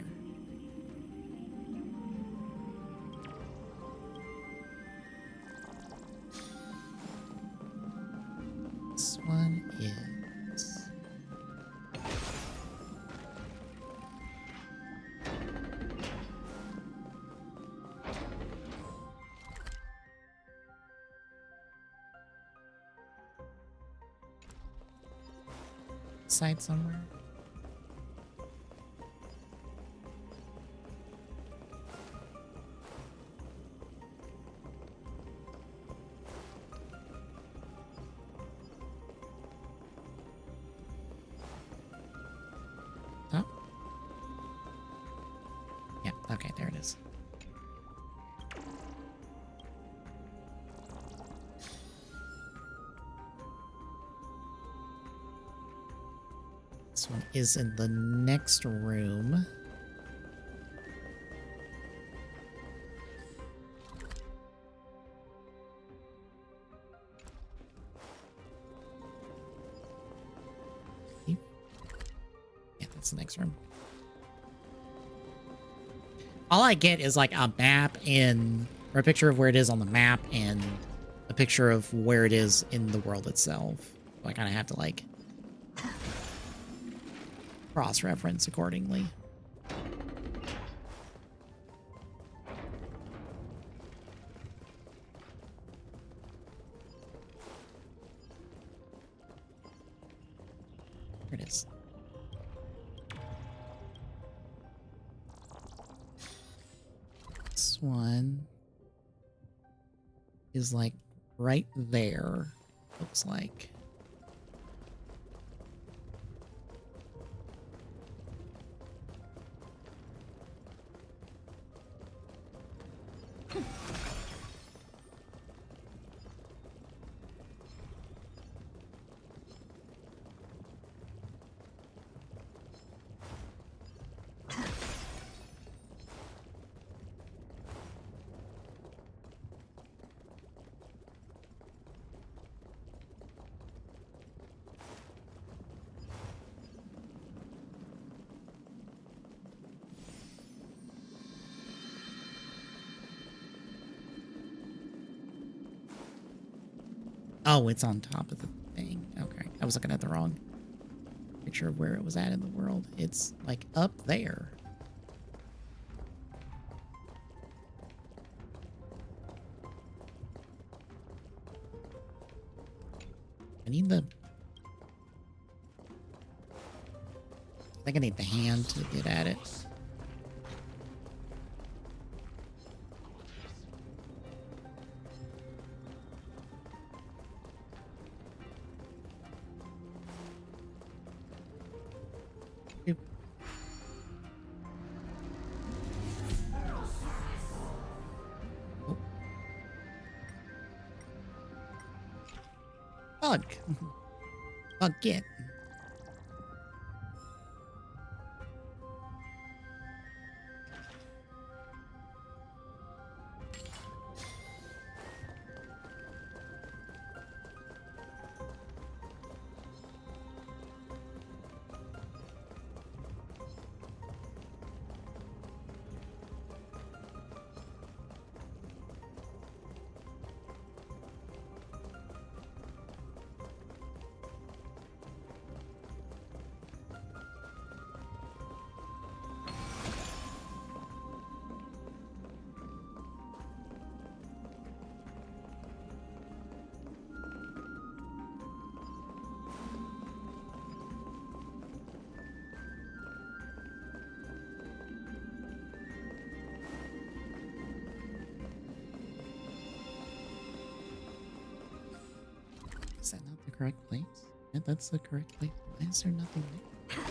This one is... side somewhere. Okay, there it is. This one is in the next room. Yeah, that's the next room. All I get is like a map or a picture of where it is on the map and a picture of where it is in the world itself. So I kind of have to like cross-reference accordingly. There it is. This one is like right there, looks like. Oh, it's on top of the thing. Okay. I was looking at the wrong picture of where it was at in the world. It's like up there. I need the... I think I need the hand to get at it. Oop. Oh. Bug. Bug get. Is that not the correct place? Yeah, that's the correct place. Why is there nothing there?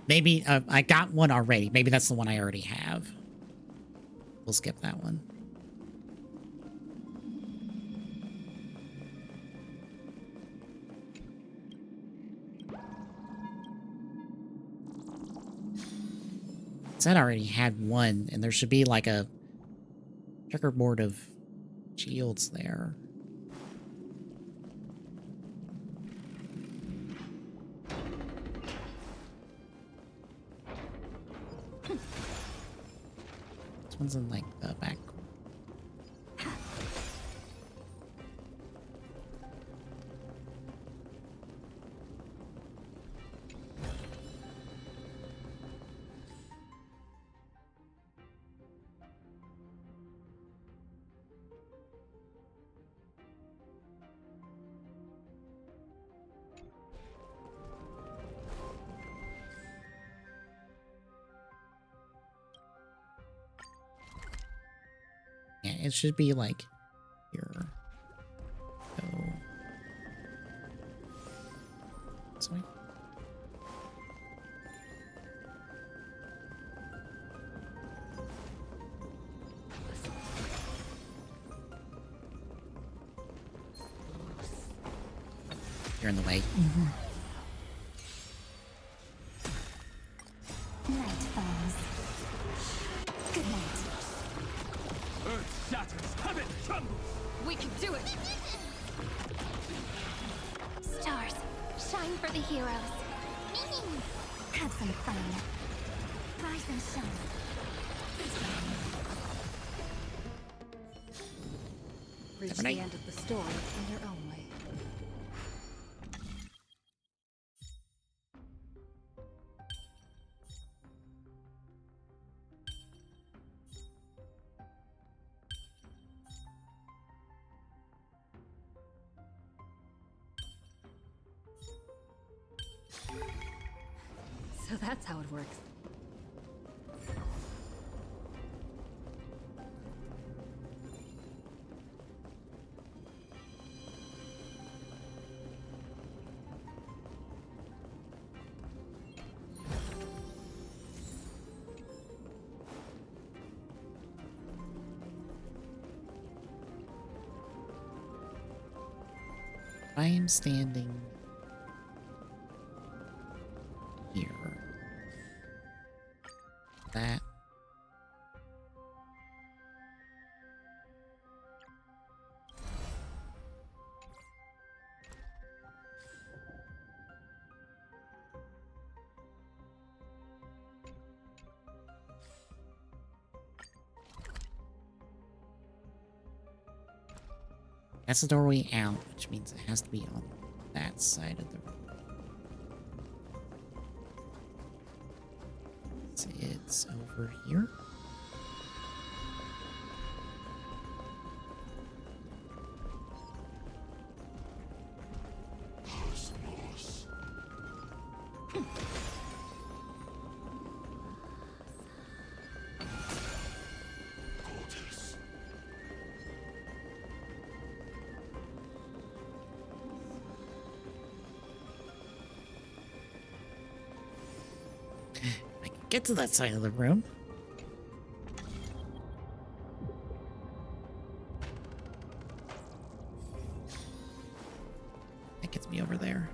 Maybe I got one already. Maybe that's the one I already have. We'll skip that one. Said I already had one, and there should be like a checkerboard of shields there. This one's in like the back. Yeah, it should be like here. Go this way. You're in the way. Night falls. Good night. Earth shatters, heaven trembles! We can do it! Stars, shine for the heroes. Have some fun. Rise and shine. Reach Have a night. the end of the story in your own way. So that's how it works. I am standing here. That. That's the doorway out, which means it has to be on that side of the room. So it's over here. Get to that side of the room. That gets me over there.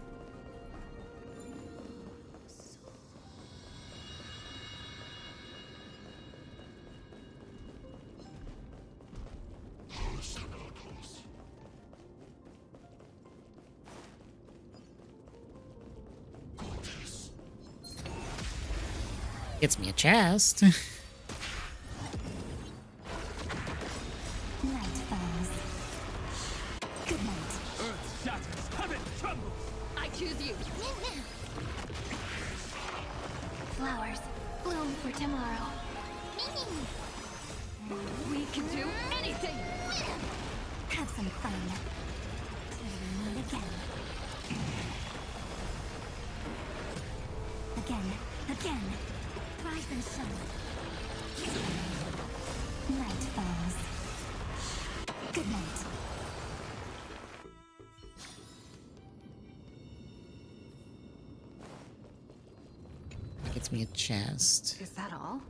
Gets me a chest. Night falls. Good night. Earth shatters, heaven trembles. I choose you. Flowers bloom for tomorrow. We can do anything. Have some fun. Till we meet again. Again. Rise and shine. Night falls. Good night. Gets me a chest. Is that all?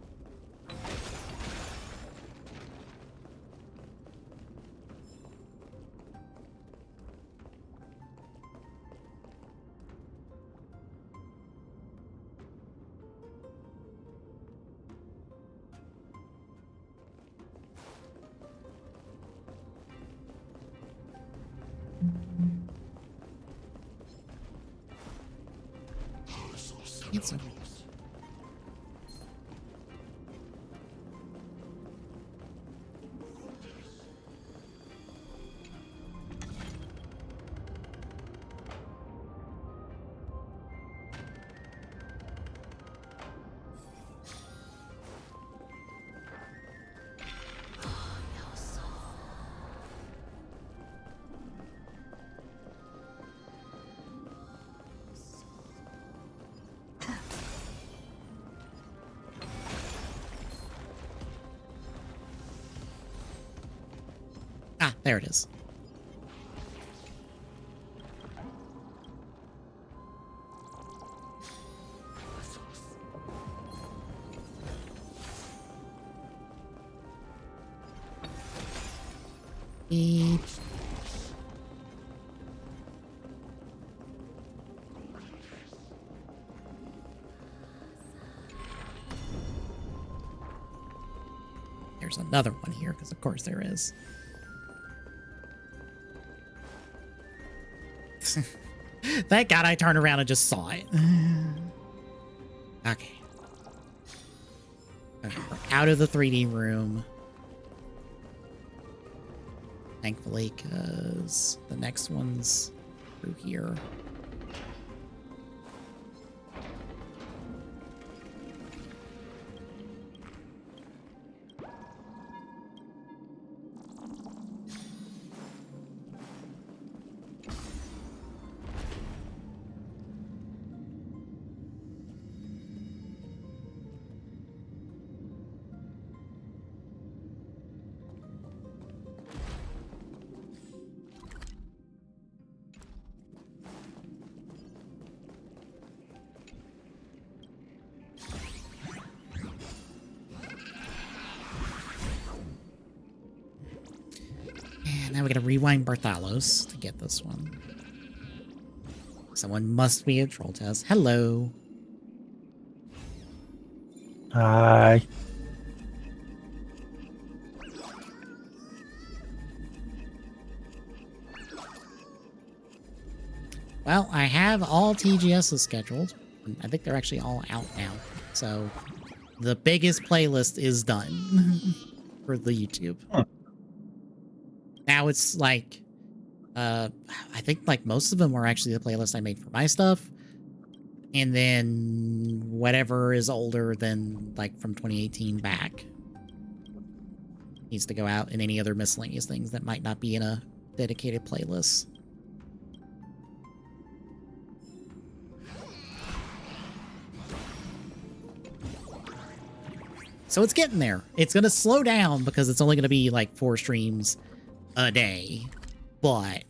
It's over. Ah, there it is. Beep. There's another one here, because of course there is. Thank God I turned around and just saw it. Okay. Okay, we're out of the 3D room. Thankfully, because the next one's through here. And now we gotta rewind Barthalos to get this one. Someone must be a troll test. Hello. Hi. Well, I have all TGSs scheduled. I think they're actually all out now. So the biggest playlist is done for the YouTube. Huh. Now it's like, I think like most of them were actually the playlist I made for my stuff. And then whatever is older than like from 2018 back needs to go out, and any other miscellaneous things that might not be in a dedicated playlist. So it's getting there. It's going to slow down because it's only going to be like 4 streams a day, but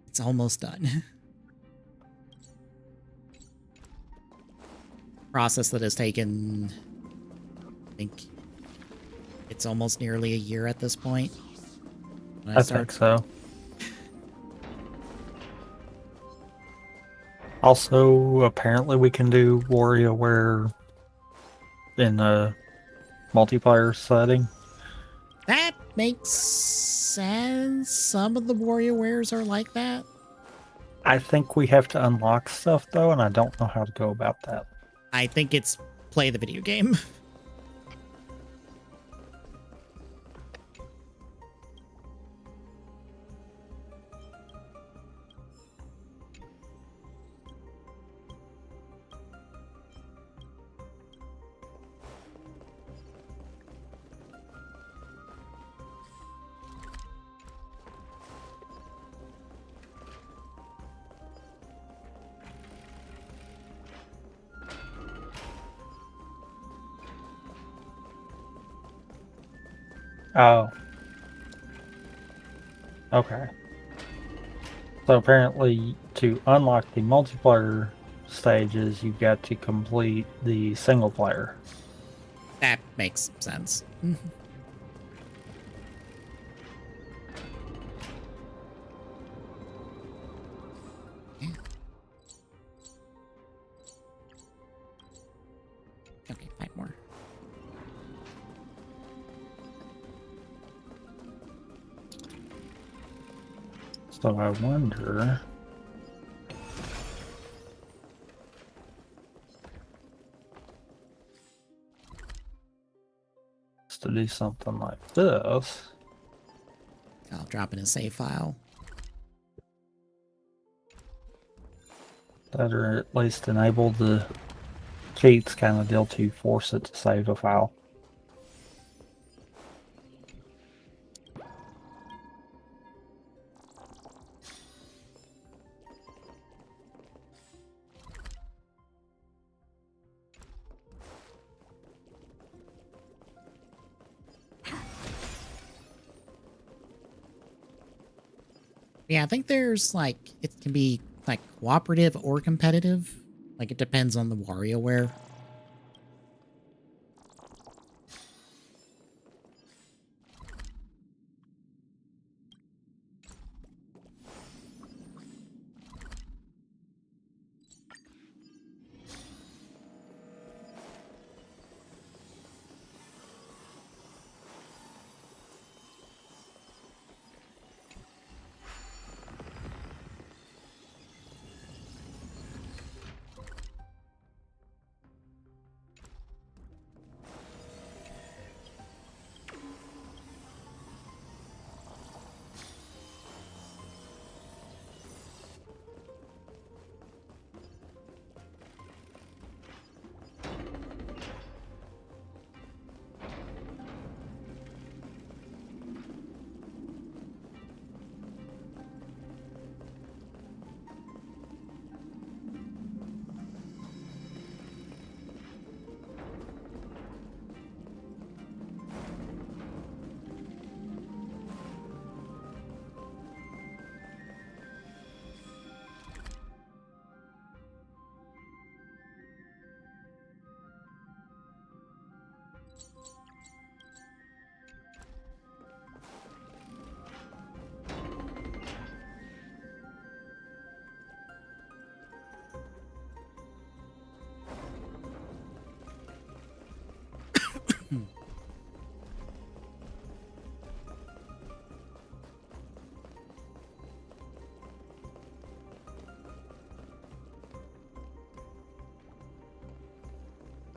it's almost done. Process that has taken, I think it's almost nearly a year at this point. When I think so. Also, apparently we can do WarioWare in a multiplayer setting. That makes sense. Some of the WarioWares are like that. I think we have to unlock stuff though, and I don't know how to go about that. I think it's play the video game. Oh. Okay. So apparently, to unlock the multiplayer stages, you've got to complete the single player. That makes sense. Yeah. Okay, 5 more. So I wonder... to do something like this. I'll drop in a save file. That, or at least enable the cheats kind of deal to force it to save a file. Yeah, I think there's like, it can be like cooperative or competitive. Like it depends on the WarioWare.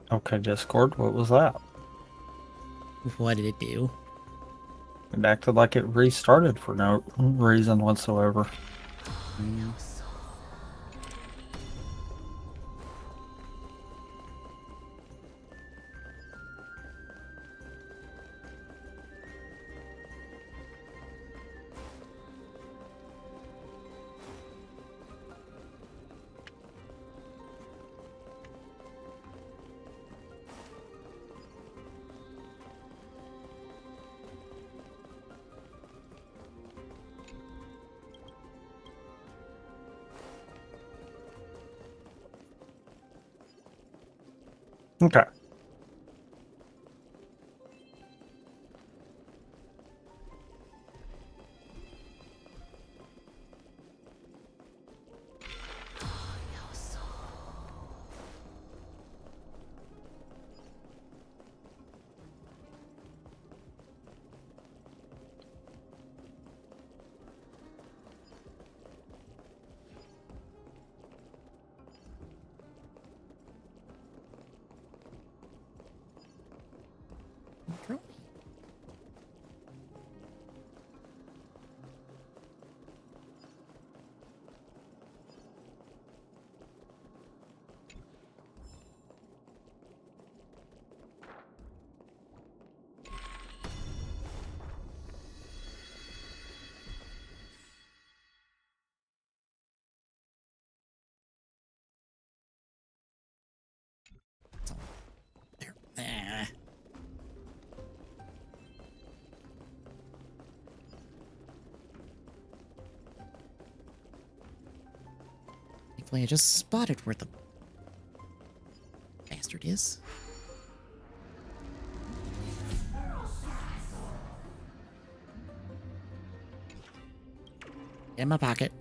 Okay, Discord, what was that? What did it do? It acted like it restarted for no reason whatsoever. Okay. There. Ah. Thankfully, I just spotted where the bastard is. In my pocket.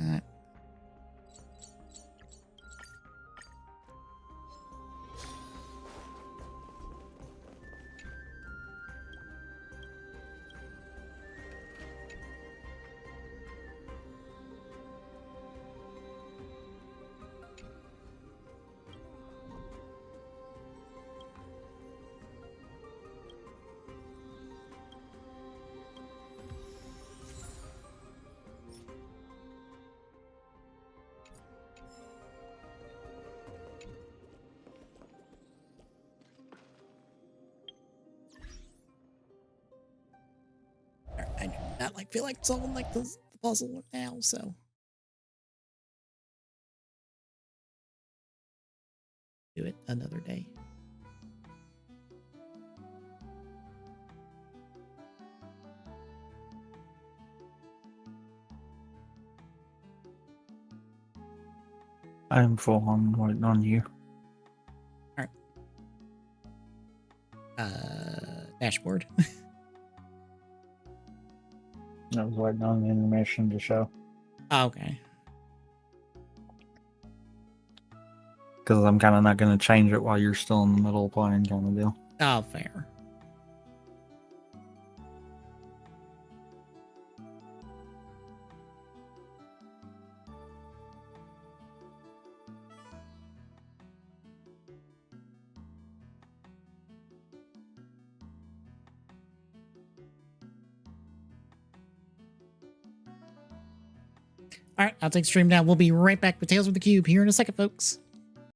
Uh, I do not feel like solving the puzzle now, so do it another day. I'm full on waiting on you. All right. Dashboard. I was waiting on the animation to show. Okay. Because I'm kind of not going to change it while you're still in the middle of playing, kind of deal. Oh, fair. All right, I'll take stream down. We'll be right back with Tales from the Cube here in a second, folks.